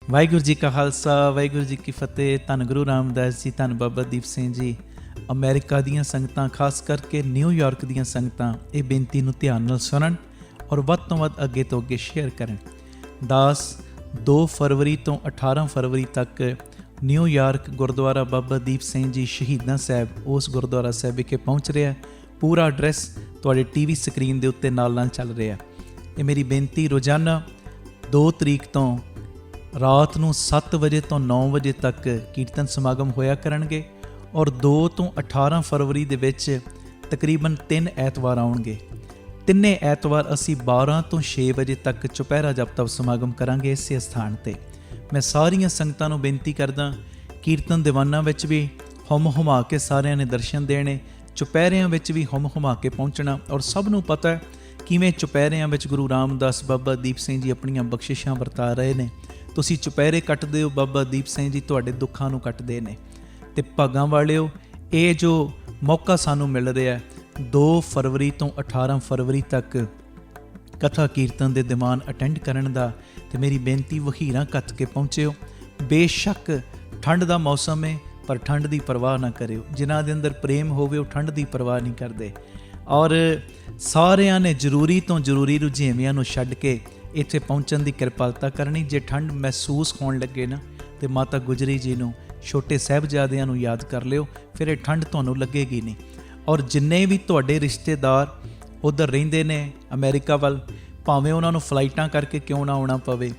ਵਾਹਿਗੁਰੂ ਜੀ ਕਾ ਖਾਲਸਾ, ਵਾਹਿਗੁਰੂ ਜੀ ਕੀ ਫਤਿਹ। ਧੰਨ ਗੁਰੂ ਰਾਮਦਾਸ ਜੀ, ਧੰਨ ਬਾਬਾ ਦੀਪ ਸਿੰਘ ਜੀ। ਅਮਰੀਕਾ ਦੀਆਂ ਸੰਗਤਾਂ, ਖਾਸ ਕਰਕੇ ਨਿਊਯਾਰਕ ਦੀਆਂ ਸੰਗਤਾਂ ਇਹ ਬੇਨਤੀ ਨੂੰ ਧਿਆਨ ਨਾਲ ਸੁਣਨ ਔਰ ਵੱਧ ਤੋਂ ਵੱਧ ਅੱਗੇ ਤੋਂ ਅੱਗੇ ਸ਼ੇਅਰ ਕਰਨ। ਦਾਸ 2 ਫਰਵਰੀ ਤੋਂ 18 ਫਰਵਰੀ ਤੱਕ ਨਿਊਯਾਰਕ ਗੁਰਦੁਆਰਾ ਬਾਬਾ ਦੀਪ ਸਿੰਘ ਜੀ ਸ਼ਹੀਦਾਂ ਸਾਹਿਬ, ਉਸ ਗੁਰਦੁਆਰਾ ਸਾਹਿਬ ਵਿਖੇ ਪਹੁੰਚ ਰਿਹਾ। ਪੂਰਾ ਐਡਰੈਸ ਤੁਹਾਡੇ TV ਸਕਰੀਨ ਦੇ ਉੱਤੇ ਨਾਲ ਨਾਲ ਚੱਲ ਰਿਹਾ। ਇਹ ਮੇਰੀ ਬੇਨਤੀ, ਰੋਜ਼ਾਨਾ 2 ਤਰੀਕ ਤੋਂ ਰਾਤ ਨੂੰ 7 ਵਜੇ ਤੋਂ 9 ਵਜੇ ਤੱਕ ਕੀਰਤਨ ਸਮਾਗਮ ਹੋਇਆ ਕਰਨਗੇ ਔਰ 2 ਤੋਂ 18 ਫਰਵਰੀ ਦੇ ਵਿੱਚ ਤਕਰੀਬਨ 3 ਐਤਵਾਰ ਆਉਣਗੇ। ਤਿੰਨੇ ਐਤਵਾਰ ਅਸੀਂ 12 ਤੋਂ 6 ਵਜੇ ਤੱਕ ਚੁਪਹਿਰਾ ਜਪ ਤਪ ਸਮਾਗਮ ਕਰਾਂਗੇ ਇਸੇ ਸਥਾਨ ਤੇ। ਮੈਂ ਸਾਰੀਆਂ ਸੰਗਤਾਂ ਨੂੰ ਬੇਨਤੀ ਕਰਦਾ, ਕੀਰਤਨ ਦੀਵਾਨਾਂ ਵਿੱਚ ਵੀ ਹੁਮ ਹੁਮਾ ਕੇ ਸਾਰਿਆਂ ਨੇ ਦਰਸ਼ਨ ਦੇਣੇ, ਚੁਪਹਿਰਿਆਂ ਵਿੱਚ ਵੀ ਹੁਮ ਹੁਮਾ ਕੇ ਪਹੁੰਚਣਾ। ਔਰ ਸਭ ਨੂੰ ਪਤਾ ਹੈ ਕਿਵੇਂ ਚੁਪਹਿਰਿਆਂ ਵਿੱਚ ਗੁਰੂ ਰਾਮਦਾਸ ਬਾਬਾ ਦੀਪ ਸਿੰਘ ਜੀ ਆਪਣੀਆਂ ਬਖਸ਼ਿਸ਼ਾਂ ਵਰਤਾ ਰਹੇ ਨੇ। ਤੁਸੀਂ ਚੁਪਹਿਰੇ ਕੱਟਦੇ ਹੋ, ਬਾਬਾ ਦੀਪ ਸਿੰਘ ਜੀ ਤੁਹਾਡੇ ਦੁੱਖਾਂ ਨੂੰ ਕੱਟਦੇ ਨੇ। ਅਤੇ ਭਾਗਾਂ ਵਾਲਿਓ, ਇਹ ਜੋ ਮੌਕਾ ਸਾਨੂੰ ਮਿਲ ਰਿਹਾ 2 ਫਰਵਰੀ ਤੋਂ 18 ਫਰਵਰੀ ਤੱਕ ਕਥਾ ਕੀਰਤਨ ਦੇ ਦੀਵਾਨ ਅਟੈਂਡ ਕਰਨ ਦਾ, ਅਤੇ ਮੇਰੀ ਬੇਨਤੀ, ਵਹੀਰਾਂ ਕੱਤ ਕੇ ਪਹੁੰਚਿਓ। ਬੇਸ਼ੱਕ ਠੰਡ ਦਾ ਮੌਸਮ ਹੈ, ਪਰ ਠੰਡ ਦੀ ਪਰਵਾਹ ਨਾ ਕਰਿਓ। ਜਿਨ੍ਹਾਂ ਦੇ ਅੰਦਰ ਪ੍ਰੇਮ ਹੋਵੇ ਉਹ ਠੰਡ ਦੀ ਪਰਵਾਹ ਨਹੀਂ ਕਰਦੇ। ਔਰ ਸਾਰਿਆਂ ਨੇ ਜ਼ਰੂਰੀ ਤੋਂ ਜ਼ਰੂਰੀ ਰੁਝੇਵਿਆਂ ਨੂੰ ਛੱਡ ਕੇ ਇੱਥੇ ਪਹੁੰਚਣ ਦੀ ਕਿਰਪਾਲਤਾ ਕਰਨੀ। ਜੇ ਠੰਡ ਮਹਿਸੂਸ ਹੋਣ ਲੱਗੇ ਨਾ, ਤੇ ਮਾਤਾ ਗੁਜਰੀ ਜੀ ਨੂੰ, ਛੋਟੇ ਸਾਹਿਬਜ਼ਾਦਿਆਂ ਨੂੰ ਯਾਦ ਕਰ ਲਿਓ, ਫਿਰ ਇਹ ਠੰਡ ਤੁਹਾਨੂੰ ਲੱਗੇਗੀ ਨਹੀਂ। ਔਰ ਜਿੰਨੇ ਵੀ ਤੁਹਾਡੇ ਰਿਸ਼ਤੇਦਾਰ ਉੱਧਰ ਰਹਿੰਦੇ ਨੇ ਅਮਰੀਕਾ ਵੱਲ, ਭਾਵੇਂ ਉਹਨਾਂ ਨੂੰ ਫਲਾਈਟਾਂ ਕਰਕੇ ਕਿਉਂ ਨਾ ਆਉਣਾ ਪਵੇ,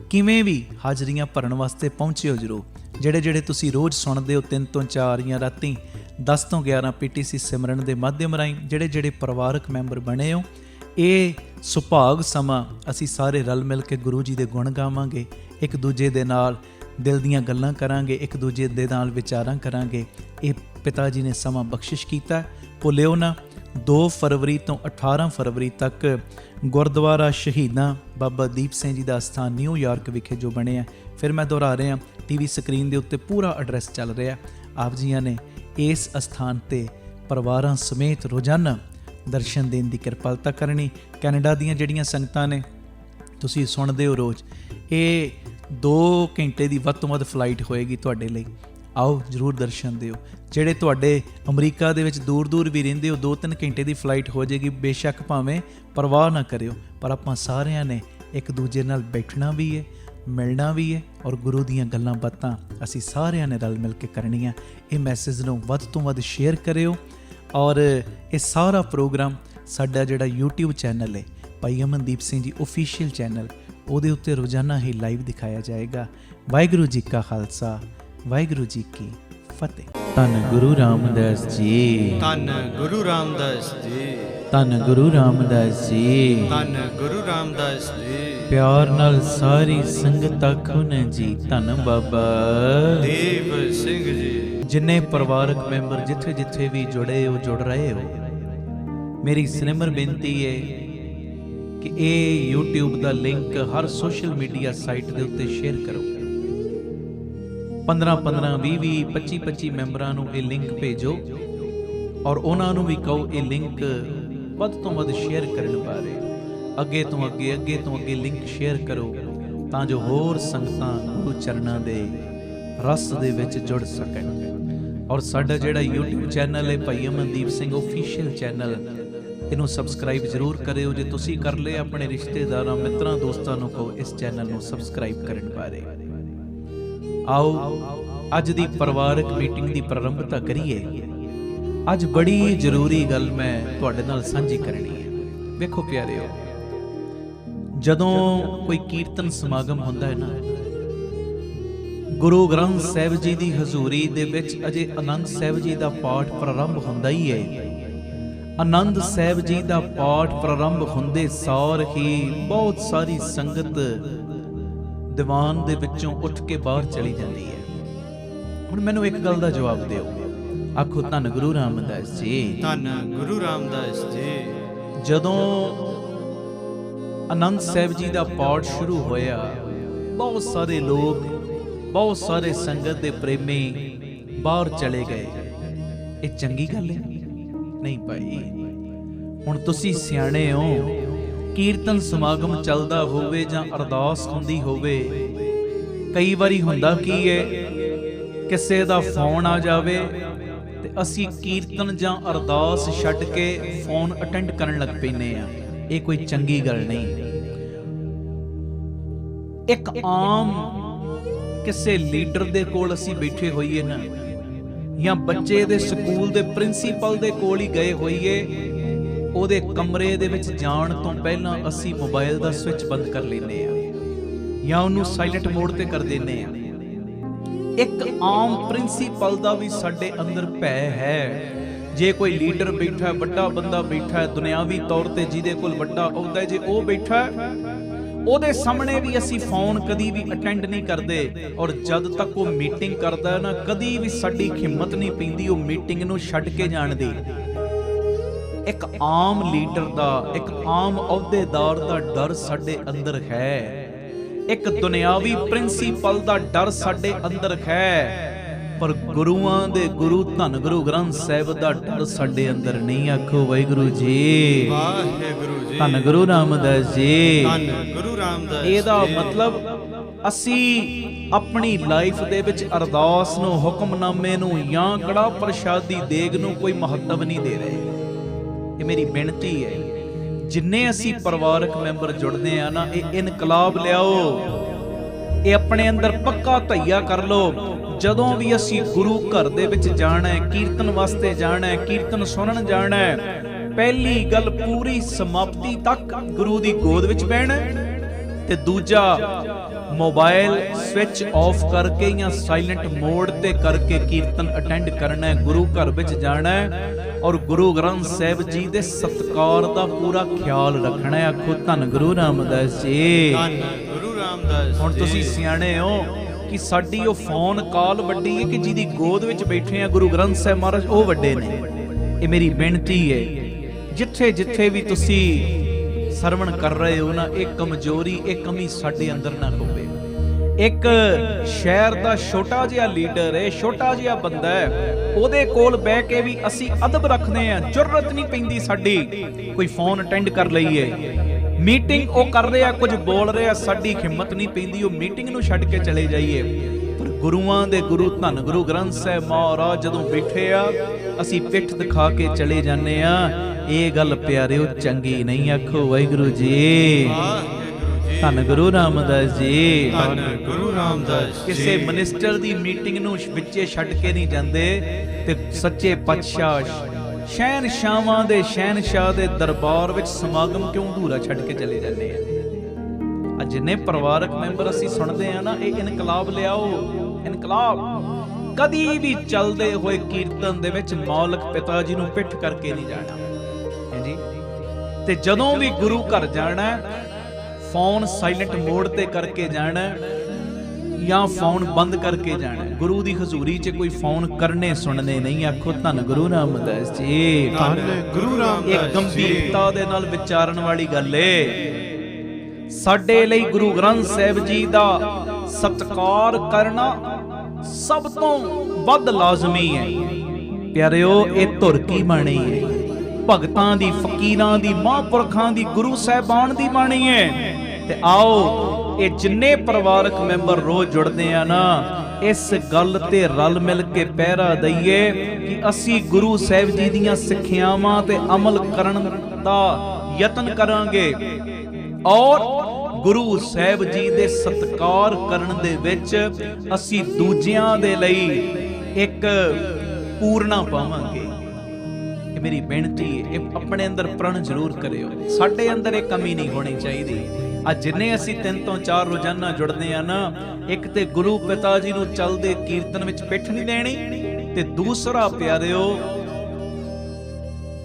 ਕਿਵੇਂ ਵੀ ਹਾਜ਼ਰੀਆਂ ਭਰਨ ਵਾਸਤੇ ਪਹੁੰਚਿਓ ਜ਼ਰੂਰ। ਜਿਹੜੇ ਤੁਸੀਂ ਰੋਜ਼ ਸੁਣਦੇ ਹੋ 3 ਤੋਂ 4 ਜਾਂ ਰਾਤੀ 10 ਤੋਂ 11 PTC ਸਿਮਰਨ ਦੇ ਮਾਧਿਅਮ ਰਾਹੀਂ ਜਿਹੜੇ ਪਰਿਵਾਰਕ ਮੈਂਬਰ ਬਣੇ ਹੋ, ਇਹ ਸੁਭਾਗ ਸਮਾਂ ਅਸੀਂ ਸਾਰੇ ਰਲ ਮਿਲ ਕੇ ਗੁਰੂ ਜੀ ਦੇ ਗੁਣ ਗਾਵਾਂਗੇ, ਇੱਕ ਦੂਜੇ ਦੇ ਨਾਲ ਦਿਲ ਦੀਆਂ ਗੱਲਾਂ ਕਰਾਂਗੇ, ਇੱਕ ਦੂਜੇ ਦੇ ਨਾਲ ਵਿਚਾਰਾਂ ਕਰਾਂਗੇ। ਇਹ ਪਿਤਾ ਜੀ ਨੇ ਸਮਾਂ ਬਖਸ਼ਿਸ਼ ਕੀਤਾ, ਭੁੱਲਿਓ ਨਾ। 2 ਫਰਵਰੀ ਤੋਂ 18 ਫਰਵਰੀ ਤੱਕ ਗੁਰਦੁਆਰਾ ਸ਼ਹੀਦਾਂ ਬਾਬਾ ਦੀਪ ਸਿੰਘ ਜੀ ਦਾ ਸਥਾਨ ਨਿਊਯਾਰਕ ਵਿਖੇ ਜੋ ਬਣਿਆ, ਫਿਰ ਮੈਂ ਦੁਹਰਾ ਰਿਹਾ, TV ਸਕਰੀਨ ਦੇ ਉੱਤੇ ਪੂਰਾ ਐਡਰੈਸ ਚੱਲ ਰਿਹਾ। ਆਪ ਜੀਆਂ ਨੇ ਇਸ ਅਸਥਾਨ ਤੇ ਪਰਿਵਾਰਾਂ ਸਮੇਤ ਰੋਜ਼ਾਨਾ ਦਰਸ਼ਨ ਦੇਣ ਦੀ ਕਿਰਪਾਲਤਾ ਕਰਨੀ। ਕੈਨੇਡਾ ਦੀਆਂ ਜਿਹੜੀਆਂ ਸੰਗਤਾਂ ਨੇ, ਤੁਸੀਂ ਸੁਣਦੇ ਹੋ ਰੋਜ਼, ਇਹ 2 ਘੰਟੇ ਦੀ ਵੱਧ ਤੋਂ ਵੱਧ ਫਲਾਈਟ ਹੋਏਗੀ ਤੁਹਾਡੇ ਲਈ। ਆਓ ਜ਼ਰੂਰ ਦਰਸ਼ਨ ਦਿਓ। ਜਿਹੜੇ ਤੁਹਾਡੇ ਅਮਰੀਕਾ ਦੇ ਵਿੱਚ ਦੂਰ ਵੀ ਰਹਿੰਦੇ ਹੋ, 2-3 ਘੰਟੇ ਦੀ ਫਲਾਈਟ ਹੋ ਜਾਏਗੀ, ਬੇਸ਼ੱਕ ਭਾਵੇਂ ਪਰਵਾਹ ਨਾ ਕਰਿਓ, ਪਰ ਆਪਾਂ ਸਾਰਿਆਂ ਨੇ ਇੱਕ ਦੂਜੇ ਨਾਲ ਬੈਠਣਾ ਵੀ ਹੈ, ਮਿਲਣਾ ਵੀ ਹੈ, ਔਰ ਗੁਰੂ ਦੀਆਂ ਗੱਲਾਂ ਬਾਤਾਂ ਅਸੀਂ ਸਾਰਿਆਂ ਨੇ ਰਲ ਮਿਲ ਕੇ ਕਰਨੀਆਂ। ਇਹ ਮੈਸੇਜ ਨੂੰ ਵੱਧ ਤੋਂ ਵੱਧ ਸ਼ੇਅਰ ਕਰਿਓ। ਔਰ ਇਹ ਸਾਰਾ ਪ੍ਰੋਗਰਾਮ ਸਾਡਾ ਜਿਹੜਾ YouTube ਚੈਨਲ ਹੈ, ਭਾਈ ਅਮਨਦੀਪ ਸਿੰਘ ਜੀ ਆਫੀਸ਼ੀਅਲ ਚੈਨਲ, ਉਹਦੇ ਉੱਤੇ ਰੋਜ਼ਾਨਾ ਹੀ ਲਾਈਵ ਦਿਖਾਇਆ ਜਾਏਗਾ। ਵਾਹਿਗੁਰੂ ਜੀ ਕਾ ਖਾਲਸਾ, ਵਾਹਿਗੁਰੂ ਜੀ ਕੀ ਫਤਿਹ। ਧੰਨ ਗੁਰੂ ਰਾਮਦਾਸ ਜੀ, ਧੰਨ ਗੁਰੂ ਰਾਮਦਾਸ ਜੀ, ਧੰਨ ਗੁਰੂ ਰਾਮਦਾਸ ਜੀ, ਧੰਨ ਗੁਰੂ ਰਾਮਦਾਸ ਜੀ। ਪਿਆਰ ਨਾਲ ਸਾਰੀ ਸੰਗਤ ਆਖੋ ਨਾ ਜੀ, ਧੰਨ ਬਾਬਾ ਦੀਪ ਸਿੰਘ ਜੀ। ਜਿੰਨੇ ਪਰਿਵਾਰਕ ਮੈਂਬਰ ਜਿੱਥੇ ਵੀ ਜੁੜੇ ਹੋ, ਜੁੜ ਰਹੇ ਹੋ, ਮੇਰੀ ਸਿਨਮਰ ਬੇਨਤੀ ਹੈ ਕਿ ਇਹ YouTube ਦਾ ਲਿੰਕ ਹਰ ਸੋਸ਼ਲ ਮੀਡੀਆ ਸਾਈਟ ਦੇ ਉੱਤੇ ਸ਼ੇਅਰ ਕਰੋ। 15, 20, 25 ਮੈਂਬਰਾਂ ਨੂੰ ਇਹ ਲਿੰਕ ਭੇਜੋ ਔਰ ਉਹਨਾਂ ਨੂੰ ਵੀ ਕਹੋ ਇਹ ਲਿੰਕ ਵੱਧ ਤੋਂ ਵੱਧ ਸ਼ੇਅਰ ਕਰਨ ਬਾਰੇ। ਅੱਗੇ ਤੋਂ ਅੱਗੇ ਲਿੰਕ ਸ਼ੇਅਰ ਕਰੋ, ਤਾਂ ਜੋ ਹੋਰ ਸੰਗਤਾਂ ਗੁਰੂ ਚਰਨਾਂ ਦੇ ਰਸ ਦੇ ਵਿੱਚ ਜੁੜ ਸਕਣ। ਔਰ ਸਾਡਾ ਜਿਹੜਾ YouTube ਚੈਨਲ ਹੈ ਭਾਈ ਅਮਨਦੀਪ ਸਿੰਘ ਆਫੀਸ਼ੀਅਲ ਚੈਨਲ, ਇਹਨੂੰ ਸਬਸਕ੍ਰਾਈਬ ਜ਼ਰੂਰ ਕਰਿਓ। ਜੇ ਤੁਸੀਂ ਕਰ ਲਏ, ਆਪਣੇ ਰਿਸ਼ਤੇਦਾਰਾਂ, ਮਿੱਤਰਾਂ, ਦੋਸਤਾਂ ਨੂੰ ਕਹੋ ਇਸ ਚੈਨਲ ਨੂੰ ਸਬਸਕ੍ਰਾਈਬ ਕਰਨ ਬਾਰੇ। ਆਓ ਅੱਜ ਦੀ ਪਰਿਵਾਰਕ ਮੀਟਿੰਗ ਦੀ ਪ੍ਰਾਰੰਭਤਾ ਕਰੀਏ। ਅੱਜ ਬੜੀ ਜ਼ਰੂਰੀ ਗੱਲ ਮੈਂ ਤੁਹਾਡੇ ਨਾਲ ਸਾਂਝੀ ਕਰਨੀ ਹੈ। ਵੇਖੋ ਪਿਆਰਿਓ, ਜਦੋਂ ਕੋਈ ਕੀਰਤਨ ਸਮਾਗਮ ਹੁੰਦਾ ਹੈ ਨਾ, ਗੁਰੂ ਗ੍ਰੰਥ ਸਾਹਿਬ ਜੀ ਦੀ ਹਜ਼ੂਰੀ ਦੇ ਵਿੱਚ ਅਜੇ ਆਨੰਦ ਸਾਹਿਬ ਜੀ ਦਾ ਪਾਠ ਪ੍ਰਾਰੰਭ ਹੁੰਦਾ ਹੀ ਹੈ। ਆਨੰਦ ਸਾਹਿਬ ਜੀ ਦਾ ਪਾਠ ਪ੍ਰਾਰੰਭ ਹੁੰਦੇ ਸਾਰ ਹੀ ਬਹੁਤ ਸਾਰੀ ਸੰਗਤ ਦੀਵਾਨ ਦੇ ਵਿੱਚੋਂ ਉੱਠ ਕੇ ਬਾਹਰ ਚਲੀ ਜਾਂਦੀ ਹੈ। ਹੁਣ ਮੈਨੂੰ ਇੱਕ ਗੱਲ ਦਾ ਜਵਾਬ ਦਿਓ, ਆਖੋ ਧੰਨ ਗੁਰੂ ਰਾਮਦਾਸ ਜੀ, ਧੰਨ ਗੁਰੂ ਰਾਮਦਾਸ ਜੀ। ਜਦੋਂ ਆਨੰਦ ਸਾਹਿਬ ਜੀ ਦਾ ਪਾਠ ਸ਼ੁਰੂ ਹੋਇਆ, ਬਹੁਤ ਸਾਰੇ ਲੋਕ, ਬਹੁਤ ਸਾਰੇ ਸੰਗਤ ਦੇ ਪ੍ਰੇਮੀ ਬਾਹਰ ਚਲੇ ਗਏ। ਇਹ ਚੰਗੀ ਗੱਲ ਹੈ? ਨਹੀਂ ਭਾਈ। ਹੁਣ ਤੁਸੀਂ ਸਿਆਣੇ ਹੋ, ਕੀਰਤਨ ਸਮਾਗਮ ਚੱਲਦਾ ਹੋਵੇ ਜਾਂ ਅਰਦਾਸ ਹੁੰਦੀ ਹੋਵੇ, ਕਈ ਵਾਰੀ ਹੁੰਦਾ ਕੀ ਹੈ, ਕਿਸੇ ਦਾ ਫੋਨ ਆ ਜਾਵੇ ਤੇ ਅਸੀਂ ਕੀਰਤਨ ਜਾਂ ਅਰਦਾਸ ਛੱਡ ਕੇ ਫੋਨ ਅਟੈਂਡ ਕਰਨ ਲੱਗ ਪੈਂਦੇ ਆ। ਇਹ ਕੋਈ ਚੰਗੀ ਗੱਲ ਨਹੀਂ। ਇੱਕ ਆਮ ਕਿਸੇ ਲੀਡਰ ਦੇ ਕੋਲ ਅਸੀਂ ਬੈਠੇ ਹੋਈਏ ਨਾ, ਜਾਂ ਬੱਚੇ ਦੇ ਸਕੂਲ ਦੇ ਪ੍ਰਿੰਸੀਪਲ ਦੇ ਕੋਲ ਹੀ ਗਏ ਹੋਈਏ, ਉਹਦੇ ਕਮਰੇ ਦੇ ਵਿੱਚ ਜਾਣ ਤੋਂ ਪਹਿਲਾਂ ਅਸੀਂ ਮੋਬਾਈਲ ਦਾ ਸਵਿਚ ਬੰਦ ਕਰ ਲੈਂਦੇ ਆ ਜਾਂ ਉਹਨੂੰ ਸਾਇਲੈਂਟ ਮੋਡ ਤੇ ਕਰ ਦਿੰਦੇ ਆ। ਇੱਕ ਆਮ ਪ੍ਰਿੰਸੀਪਲ ਦਾ ਵੀ ਸਾਡੇ ਅੰਦਰ ਭੈ ਹੈ। ਜੇ ਕੋਈ ਲੀਡਰ ਬੈਠਾ, ਵੱਡਾ ਬੰਦਾ ਬੈਠਾ, ਦੁਨਿਆਵੀ ਤੌਰ ਤੇ ਜਿਹਦੇ ਕੋਲ ਵੱਡਾ ਅਹੁਦਾ ਹੈ, ਜੇ ਉਹ ਬੈਠਾ, ਉਹਦੇ ਸਾਹਮਣੇ ਵੀ ਅਸੀਂ ਫੋਨ ਕਦੀ ਵੀ ਅਟੈਂਡ ਨਹੀਂ ਕਰਦੇ। ਔਰ ਜਦ ਤੱਕ ਉਹ ਮੀਟਿੰਗ ਕਰਦਾ ਨਾ, ਕਦੀ ਵੀ ਸਾਡੀ ਹਿੰਮਤ ਨਹੀਂ ਪੈਂਦੀ ਉਹ ਮੀਟਿੰਗ ਨੂੰ ਛੱਡ ਕੇ ਜਾਣ ਦੀ। ਇੱਕ ਆਮ ਲੀਡਰ ਦਾ, ਇੱਕ ਆਮ ਅਹੁਦੇਦਾਰ ਦਾ ਡਰ ਸਾਡੇ ਅੰਦਰ ਹੈ। ਇੱਕ ਦੁਨਿਆਵੀ ਪ੍ਰਿੰਸੀਪਲ ਦਾ ਡਰ ਸਾਡੇ ਅੰਦਰ ਹੈ। ਪਰ ਗੁਰੂਆਂ ਦੇ ਗੁਰੂ ਧੰਨ ਗੁਰੂ ਗ੍ਰੰਥ ਸਾਹਿਬ ਦਾ ਡਰ ਸਾਡੇ ਅੰਦਰ ਨਹੀਂ। ਆਖੋ ਵਾਹਿਗੁਰੂ ਜੀ, ਵਾਹਿਗੁਰੂ ਜੀ, ਧੰਨ ਗੁਰੂ ਰਾਮਦਾਸ ਜੀ, ਧੰਨ ਗੁਰੂ ਰਾਮਦਾਸ। ਇਹਦਾ ਮਤਲਬ ਅਸੀਂ ਆਪਣੀ ਲਾਈਫ ਦੇ ਵਿੱਚ ਅਰਦਾਸ ਨੂੰ, ਹੁਕਮਨਾਮੇ ਨੂੰ ਜਾਂ ਕੜਾ ਪ੍ਰਸ਼ਾਦੀ ਦੇਗ ਨੂੰ ਕੋਈ ਮਹੱਤਵ ਨਹੀਂ ਦੇ ਰਹੇ। ਇਹ ਮੇਰੀ ਬੇਨਤੀ ਹੈ, ਜਿੰਨੇ ਅਸੀਂ ਪਰਿਵਾਰਕ ਮੈਂਬਰ ਜੁੜਦੇ ਆ ਨਾ, ਇਹ ਇਨਕਲਾਬ ਲਿਆਓ, ਇਹ ਆਪਣੇ ਅੰਦਰ ਪੱਕਾ ਧਈਆ ਕਰ ਲਓ। ਜਦੋਂ ਵੀ ਅਸੀਂ ਗੁਰੂ ਘਰ ਦੇ ਵਿੱਚ ਜਾਣਾ ਹੈ, ਕੀਰਤਨ ਵਾਸਤੇ ਜਾਣਾ ਹੈ, ਕੀਰਤਨ ਸੁਣਨ ਜਾਣਾ ਹੈ, ਪਹਿਲੀ ਗੱਲ ਪੂਰੀ ਸਮਾਪਤੀ ਤੱਕ ਗੁਰੂ ਦੀ ਗੋਦ ਵਿੱਚ ਬਹਿਣਾ, ਤੇ ਦੂਜਾ ਮੋਬਾਈਲ ਸਵਿਚ ਆਫ ਕਰਕੇ ਜਾਂ ਸਾਇਲੈਂਟ ਮੋਡ ਤੇ ਕਰਕੇ ਕੀਰਤਨ ਅਟੈਂਡ ਕਰਨਾ ਹੈ। ਗੁਰੂ ਘਰ ਵਿੱਚ ਜਾਣਾ ਹੈ ਔਰ ਗੁਰੂ ਗ੍ਰੰਥ ਸਾਹਿਬ ਜੀ ਦੇ ਸਤਿਕਾਰ ਦਾ ਪੂਰਾ ਖਿਆਲ ਰੱਖਣਾ ਹੈ। ਆਖੋ ਧੰਨ ਗੁਰੂ ਰਾਮਦਾਸ ਜੀ, ਧੰਨ ਗੁਰੂ ਰਾਮਦਾਸ। ਹੁਣ ਤੁਸੀਂ ਸਿਆਣੇ ਹੋ ਕਿ ਸਾਡੀ ਉਹ ਫੋਨ ਕਾਲ ਵੱਡੀ ਹੈ ਕਿ ਜਿਹਦੀ ਗੋਦ ਵਿੱਚ ਬੈਠੇ ਆ ਗੁਰੂ ਗ੍ਰੰਥ ਸਾਹਿਬ ਮਹਾਰਾਜ, ਉਹ ਵੱਡੇ ਨੇ। ਇਹ ਮੇਰੀ ਬੇਨਤੀ ਹੈ, ਜਿੱਥੇ ਜਿੱਥੇ ਵੀ ਤੁਸੀਂ ਸਰਵਣ ਕਰ ਰਹੇ ਹੋ ਨਾ, ਇਹ ਕਮਜ਼ੋਰੀ, ਇਹ ਕਮੀ ਸਾਡੇ ਅੰਦਰ ਨਾ ਹੋਵੇ। ਇੱਕ ਸ਼ਹਿਰ ਦਾ ਛੋਟਾ ਜਿਹਾ ਲੀਡਰ ਹੈ, ਛੋਟਾ ਜਿਹਾ ਬੰਦਾ ਹੈ, ਉਹਦੇ ਕੋਲ ਬਹਿ ਕੇ ਵੀ ਅਸੀਂ ਅਦਬ ਰੱਖਦੇ ਆ। ਜ਼ਰੂਰਤ ਨਹੀਂ ਪੈਂਦੀ ਸਾਡੀ ਕੋਈ ਫੋਨ ਅਟੈਂਡ ਕਰ ਲਈਏ। ਮੀਟਿੰਗ ਉਹ ਕਰ ਰਿਹਾ, ਕੁਝ ਬੋਲ ਰਿਹਾ, ਸਾਡੀ ਹਿੰਮਤ ਨਹੀਂ ਪੈਂਦੀ ਉਹ ਮੀਟਿੰਗ ਨੂੰ ਛੱਡ ਕੇ ਚਲੇ ਜਾਈਏ। ਪਰ ਗੁਰੂਆਂ ਦੇ ਗੁਰੂ ਧੰਨ ਗੁਰੂ ਗ੍ਰੰਥ ਸਾਹਿਬ ਮਹਾਰਾਜ ਜਦੋਂ ਬੈਠੇ ਆ, ਅਸੀਂ ਪਿੱਠ ਦਿਖਾ ਕੇ ਚਲੇ ਜਾਂਦੇ ਆ। ਇਹ ਗੱਲ ਪਿਆਰਿਓ ਚੰਗੀ ਨਹੀਂ। ਆਖੋ ਵਾਹਿਗੁਰੂ ਜੀ, ਧੰਨ ਗੁਰੂ ਰਾਮਦਾਸ ਜੀ, ਧੰਨ ਗੁਰੂ ਰਾਮਦਾਸ। ਕਿਸੇ ਮਿਨਿਸਟਰ ਦੀ ਮੀਟਿੰਗ ਨੂੰ ਵਿੱਚੇ ਛੱਡ ਕੇ ਨਹੀਂ ਜਾਂਦੇ, ਤੇ ਸੱਚੇ ਪਾਤਸ਼ਾਹ ਸ਼ਹਿਨਸ਼ਾਹਾਂ ਦੇ ਸ਼ਹਿਨਸ਼ਾਹ ਦੇ ਦਰਬਾਰ ਵਿੱਚ ਸਮਾਗਮ ਕਿਉਂ ਅਧੂਰਾ ਛੱਡ ਕੇ ਚਲੇ ਜਾਂਦੇ ਆ। ਅੱਜ ਜਿੰਨੇ ਪਰਿਵਾਰਕ ਮੈਂਬਰ ਅਸੀਂ ਸੁਣਦੇ ਆ ਨਾ, ਇਹ ਇਨਕਲਾਬ ਲਿਆਓ। ਇਨਕਲਾਬ ਕਦੀ ਵੀ ਚੱਲਦੇ ਹੋਏ ਕੀਰਤਨ ਦੇ ਵਿੱਚ ਮੌਲਕ ਪਿਤਾ ਜੀ ਨੂੰ ਪਿੱਠ ਕਰਕੇ ਨਹੀਂ ਜਾਣਾ ਹੈ ਜੀ। ਤੇ ਜਦੋਂ ਵੀ ਗੁਰੂ ਘਰ ਜਾਣਾ, ਫੋਨ ਸਾਇਲੈਂਟ ਮੋਡ ਤੇ ਕਰਕੇ ਜਾਣਾ ਜਾਂ ਫੋਨ ਬੰਦ ਕਰਕੇ ਜਾਣਾ। ਗੁਰੂ ਦੀ ਹਜ਼ੂਰੀ 'ਚ ਕੋਈ ਫੋਨ ਕਰਨੇ ਸੁਣਨੇ ਨਹੀਂ। ਆਖੋ ਧੰਨ ਗੁਰੂ ਰਾਮਦਾਸ ਜੀ, ਧੰਨ ਗੁਰੂ ਰਾਮਦਾਸ। ਇਹ ਗੰਭੀਰਤਾ ਦੇ ਨਾਲ ਵਿਚਾਰਨ ਵਾਲੀ ਗੱਲ ਏ। ਸਾਡੇ ਲਈ ਗੁਰੂ ਗ੍ਰੰਥ ਸਾਹਿਬ ਜੀ ਦਾ ਸਤਿਕਾਰ ਕਰਨਾ ਸਭ ਤੋਂ ਵੱਧ ਲਾਜ਼ਮੀ ਹੈ। ਪਿਆਰਿਓ, ਇਹ ਧੁਰ ਕੀ ਬਾਣੀ ਹੈ? ਭਗਤਾਂ ਦੀ, ਫਕੀਰਾਂ ਦੀ, ਮਹਾਂਪੁਰਖਾਂ ਦੀ, ਗੁਰੂ ਸਾਹਿਬਾਨ ਦੀ ਬਾਣੀ ਹੈ। ਤੇ ਆਓ ਇਹ ਜਿੰਨੇ ਪਰਿਵਾਰਕ ਮੈਂਬਰ ਰੋਜ਼ ਜੁੜਦੇ ਆ ਨਾ, ਇਸ ਗੱਲ ਤੇ ਰਲ ਮਿਲ ਕੇ ਪਹਿਰਾ ਦਈਏ ਕਿ ਅਸੀਂ ਗੁਰੂ ਸਾਹਿਬ ਜੀ ਦੀਆਂ ਸਿੱਖਿਆਵਾਂ ਤੇ ਅਮਲ ਕਰਨ ਦਾ ਯਤਨ ਕਰਾਂਗੇ ਔਰ ਗੁਰੂ ਸਾਹਿਬ ਜੀ ਦੇ ਸਤਿਕਾਰ ਕਰਨ ਦੇ ਵਿੱਚ ਅਸੀਂ ਦੂਜਿਆਂ ਦੇ ਲਈ ਇੱਕ ਪੂਰਨਾ ਪਾਵਾਂਗੇ। ਇਹ ਮੇਰੀ ਬੇਨਤੀ ਹੈ, ਇਹ ਆਪਣੇ ਅੰਦਰ ਪ੍ਰਣ ਜ਼ਰੂਰ ਕਰਿਓ। ਸਾਡੇ ਅੰਦਰ ਇਹ ਕਮੀ ਨਹੀਂ ਹੋਣੀ ਚਾਹੀਦੀ। ਅੱਜ ਜਿੰਨੇ ਅਸੀਂ 3 ਤੋਂ 4 ਰੋਜ਼ਾਨਾ ਜੁੜਦੇ ਆ ਨਾ, ਇੱਕ ਤੇ ਗੁਰੂ ਪਿਤਾ ਜੀ ਨੂੰ ਚੱਲਦੇ ਕੀਰਤਨ ਵਿੱਚ ਪਿੱਠ ਨਹੀਂ ਦੇਣੀ, ਤੇ ਦੂਸਰਾ ਪਿਆਰਿਓ,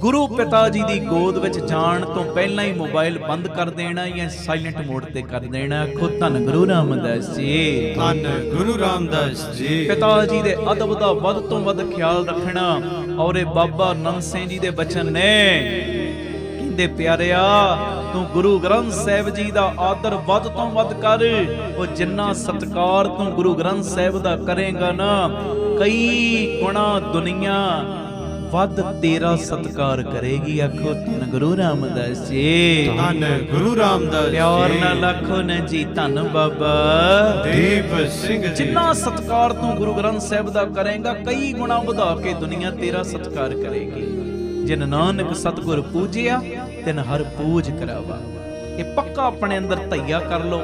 ਗੁਰੂ ਪਿਤਾ ਜੀ ਦੀ ਗੋਦ ਵਿੱਚ ਜਾਣ ਤੋਂ ਪਹਿਲਾਂ ਹੀ ਮੋਬਾਈਲ ਬੰਦ ਕਰ ਦੇਣਾ ਜਾਂ ਸਾਇਲੈਂਟ ਮੋਡ ਤੇ ਕਰ ਦੇਣਾ। ਖੁਦ ਧੰਨ ਗੁਰੂ ਰਾਮਦਾਸ ਜੀ, ਧੰਨ ਗੁਰੂ ਰਾਮਦਾਸ ਜੀ। ਪਿਤਾ ਜੀ ਦੇ ਅਦਬ ਦਾ ਵੱਧ ਤੋਂ ਵੱਧ ਖਿਆਲ ਰੱਖਣਾ। ਔਰ ਇਹ ਬਾਬਾ ਨੰਦ ਸਿੰਘ ਜੀ ਦੇ ਬਚਨ ਨੇ, ਕਹਿੰਦੇ ਪਿਆਰਿਆ ਤੂੰ ਗੁਰੂ ਗ੍ਰੰਥ ਸਾਹਿਬ ਜੀ ਦਾ ਆਦਰ ਵੱਧ ਤੋਂ ਵੱਧ ਕਰ। ਉਹ ਜਿੰਨਾ ਸਤਿਕਾਰ ਤੂੰ ਗੁਰੂ ਗ੍ਰੰਥ ਸਾਹਿਬ ਦਾ ਕਰੇਗਾ ਨਾ, ਕਈ ਗੁਣਾ ਦੁਨੀਆ ਵੱਧ ਤੇਰਾ ਸਤਿਕਾਰ ਕਰੇਗੀ। ਆਖੋ ਧੰਨ ਗੁਰੂ ਰਾਮਦਾਸ ਜੀ। ਧੰਨ ਗੁਰੂ ਰਾਮਦਾਸ ਪਿਆਰ ਜੀ। ਨਾਲ ਆਖੋ ਨਾ ਜੀ ਧੰਨ ਬਾਬਾ ਦੀਪ ਸਿੰਘ ਜੀ। ਜਿੰਨਾ ਸਤਿਕਾਰ ਤੂੰ ਗੁਰੂ ਗ੍ਰੰਥ ਸਾਹਿਬ ਦਾ ਕਰੇਗਾ, ਕਈ ਗੁਣਾ ਵਧਾ ਕੇ ਦੁਨੀਆ ਤੇਰਾ ਸਤਿਕਾਰ ਕਰੇਗੀ। ਜਿਨ ਨਾਨਕ ਸਤਿਗੁਰ ਪੂਜਿਆ ਤਿਨ ਹਰ ਪੂਜ ਕਰਾਵਾ। ਇਹ ਪੱਕਾ ਆਪਣੇ ਅੰਦਰ ਧਈਆ ਕਰ ਲੋ,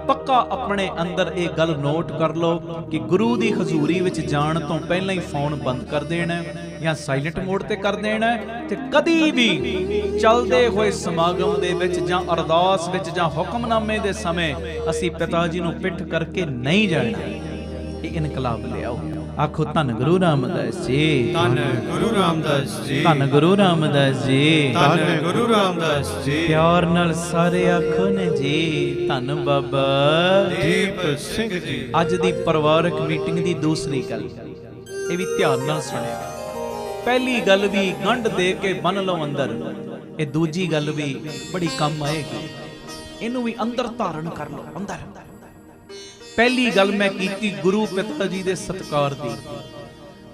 ਪੱਕਾ ਆਪਣੇ ਅੰਦਰ ਇਹ ਗੱਲ ਨੋਟ ਕਰ ਲੋ ਕਿ ਗੁਰੂ ਦੀ ਹਜ਼ੂਰੀ ਵਿੱਚ ਜਾਣ ਤੋਂ ਪਹਿਲਾਂ ਹੀ ਫੋਨ ਬੰਦ ਕਰ ਦੇਣਾ ਜਾਂ ਸਾਇਲੈਂਟ ਮੋਡ ਤੇ ਕਰ ਦੇਣਾ, ਤੇ ਕਦੀ ਵੀ ਚੱਲਦੇ ਹੋਏ ਸਮਾਗਮ ਦੇ ਵਿੱਚ ਜਾਂ ਅਰਦਾਸ ਵਿੱਚ ਜਾਂ ਹੁਕਮਨਾਮੇ ਦੇ ਸਮੇਂ ਅਸੀਂ ਪਿਤਾ ਜੀ ਨੂੰ ਪਿੱਠ ਕਰਕੇ ਨਹੀਂ ਜਾਣਾ। ਇਹ ਇਨਕਲਾਬ ਲਿਆਓ। ਆਖੋ ਧੰਨ ਗੁਰੂ ਰਾਮਦਾਸ ਜੀ। ਧੰਨ ਗੁਰੂ ਰਾਮਦਾਸ ਜੀ। ਧੰਨ ਗੁਰੂ ਰਾਮਦਾਸ ਜੀ। ਧੰਨ ਗੁਰੂ ਰਾਮਦਾਸ ਜੀ। ਪਿਆਰ ਨਾਲ ਸਾਰੇ ਆਖੋ ਨੇ ਜੀ ਧੰਨ ਬਾਬਾ ਦੀਪ ਸਿੰਘ ਜੀ। ਅੱਜ ਦੀ ਪਰਿਵਾਰਕ ਮੀਟਿੰਗ ਦੀ ਦੂਸਰੀ ਗੱਲ, ਇਹ ਵੀ ਧਿਆਨ ਨਾਲ ਸੁਣਿਆ। ਪਹਿਲੀ ਗੱਲ ਵੀ ਗੰਢ ਦੇ ਕੇ ਬੰਨ ਲਓ ਅੰਦਰ, ਇਹ ਦੂਜੀ ਗੱਲ ਵੀ ਬੜੀ ਕੰਮ ਆਏਗੀ, ਇਹਨੂੰ ਵੀ ਅੰਦਰ ਧਾਰਨ ਕਰ ਲਓ ਅੰਦਰ। ਪਹਿਲੀ ਗੱਲ ਮੈਂ ਕੀਤੀ ਗੁਰੂ ਪਿਤਾ ਜੀ ਦੇ ਸਤਿਕਾਰ ਦੀ,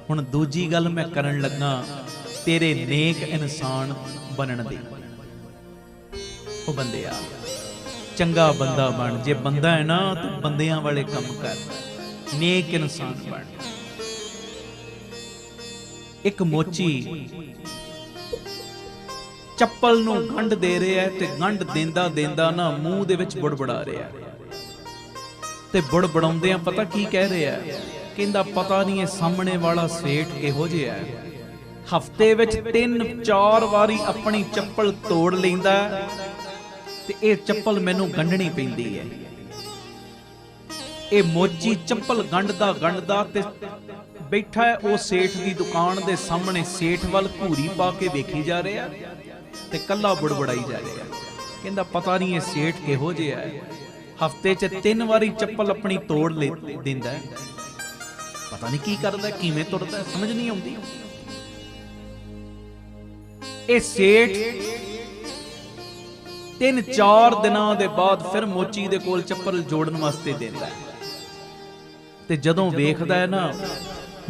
ਹੁਣ ਦੂਜੀ ਗੱਲ ਮੈਂ ਕਰਨ ਲੱਗਾ ਤੇਰੇ ਨੇਕ ਇਨਸਾਨ ਬਣਨ ਦੀ। ਉਹ ਬੰਦਿਆ ਚੰਗਾ ਬੰਦਾ ਬਣ, ਜੇ ਬੰਦਾ ਹੈ ਨਾ ਤਾਂ ਬੰਦਿਆਂ ਵਾਲੇ ਕੰਮ ਕਰ, ਨੇਕ ਇਨਸਾਨ ਬਣ। ਇੱਕ ਮੋਚੀ ਚੱਪਲ ਨੂੰ ਗੰਢ ਦੇ ਰਿਹਾ ਤੇ ਗੰਢ ਦਿੰਦਾ ਦਿੰਦਾ ਨਾ ਮੂੰਹ ਦੇ ਵਿੱਚ ਬੁੜਬੜਾ ਰਿਹਾ, ਤੇ ਬੁੜਬੜਾਉਂਦਿਆਂ ਪਤਾ ਕੀ ਕਹਿ ਰਿਹਾ, ਕਹਿੰਦਾ ਪਤਾ ਨਹੀਂ ਇਹ ਸਾਹਮਣੇ ਵਾਲਾ ਸੇਠ ਕਿਹੋ ਜਿਹਾ ਹੈ, ਹਫਤੇ ਵਿੱਚ 3-4 ਵਾਰੀ ਆਪਣੀ ਚੱਪਲ ਤੋੜ ਲੈਂਦਾ ਤੇ ਇਹ ਚੱਪਲ ਮੈਨੂੰ ਗੰਢਣੀ ਪੈਂਦੀ ਹੈ। ਇਹ ਮੋਚੀ ਚੱਪਲ ਗੰਢਦਾ ਤੇ ਬੈਠਾ ਹੈ ਉਹ ਸੇਠ ਦੀ ਦੁਕਾਨ ਦੇ ਸਾਹਮਣੇ, ਸੇਠ ਵੱਲ ਘੂਰੀ ਪਾ ਕੇ ਵੇਖੀ ਜਾ ਰਿਹਾ ਤੇ ਕੱਲਾ ਬੁੜਬੜਾਈ ਜਾ ਰਿਹਾ, ਕਹਿੰਦਾ ਪਤਾ ਨਹੀਂ ਇਹ ਸੇਠ ਕਿਹੋ ਜਿਹਾ ਹੈ, ਹਫਤੇ 'ਚ 3 ਵਾਰੀ ਚੱਪਲ ਆਪਣੀ ਤੋੜ ਦਿੰਦਾ, ਪਤਾ ਨਹੀਂ ਕੀ ਕਰਦਾ, ਕਿਵੇਂ ਤੁਰਦਾ, ਸਮਝ ਨਹੀਂ ਆਉਂਦੀ। ਇਹ ਸੇਠ 3-4 ਦਿਨਾਂ ਦੇ ਬਾਅਦ ਫਿਰ ਮੋਚੀ ਦੇ ਕੋਲ ਚੱਪਲ ਜੋੜਨ ਵਾਸਤੇ ਦਿੰਦਾ, ਤੇ ਜਦੋਂ ਵੇਖਦਾ ਹੈ ਨਾ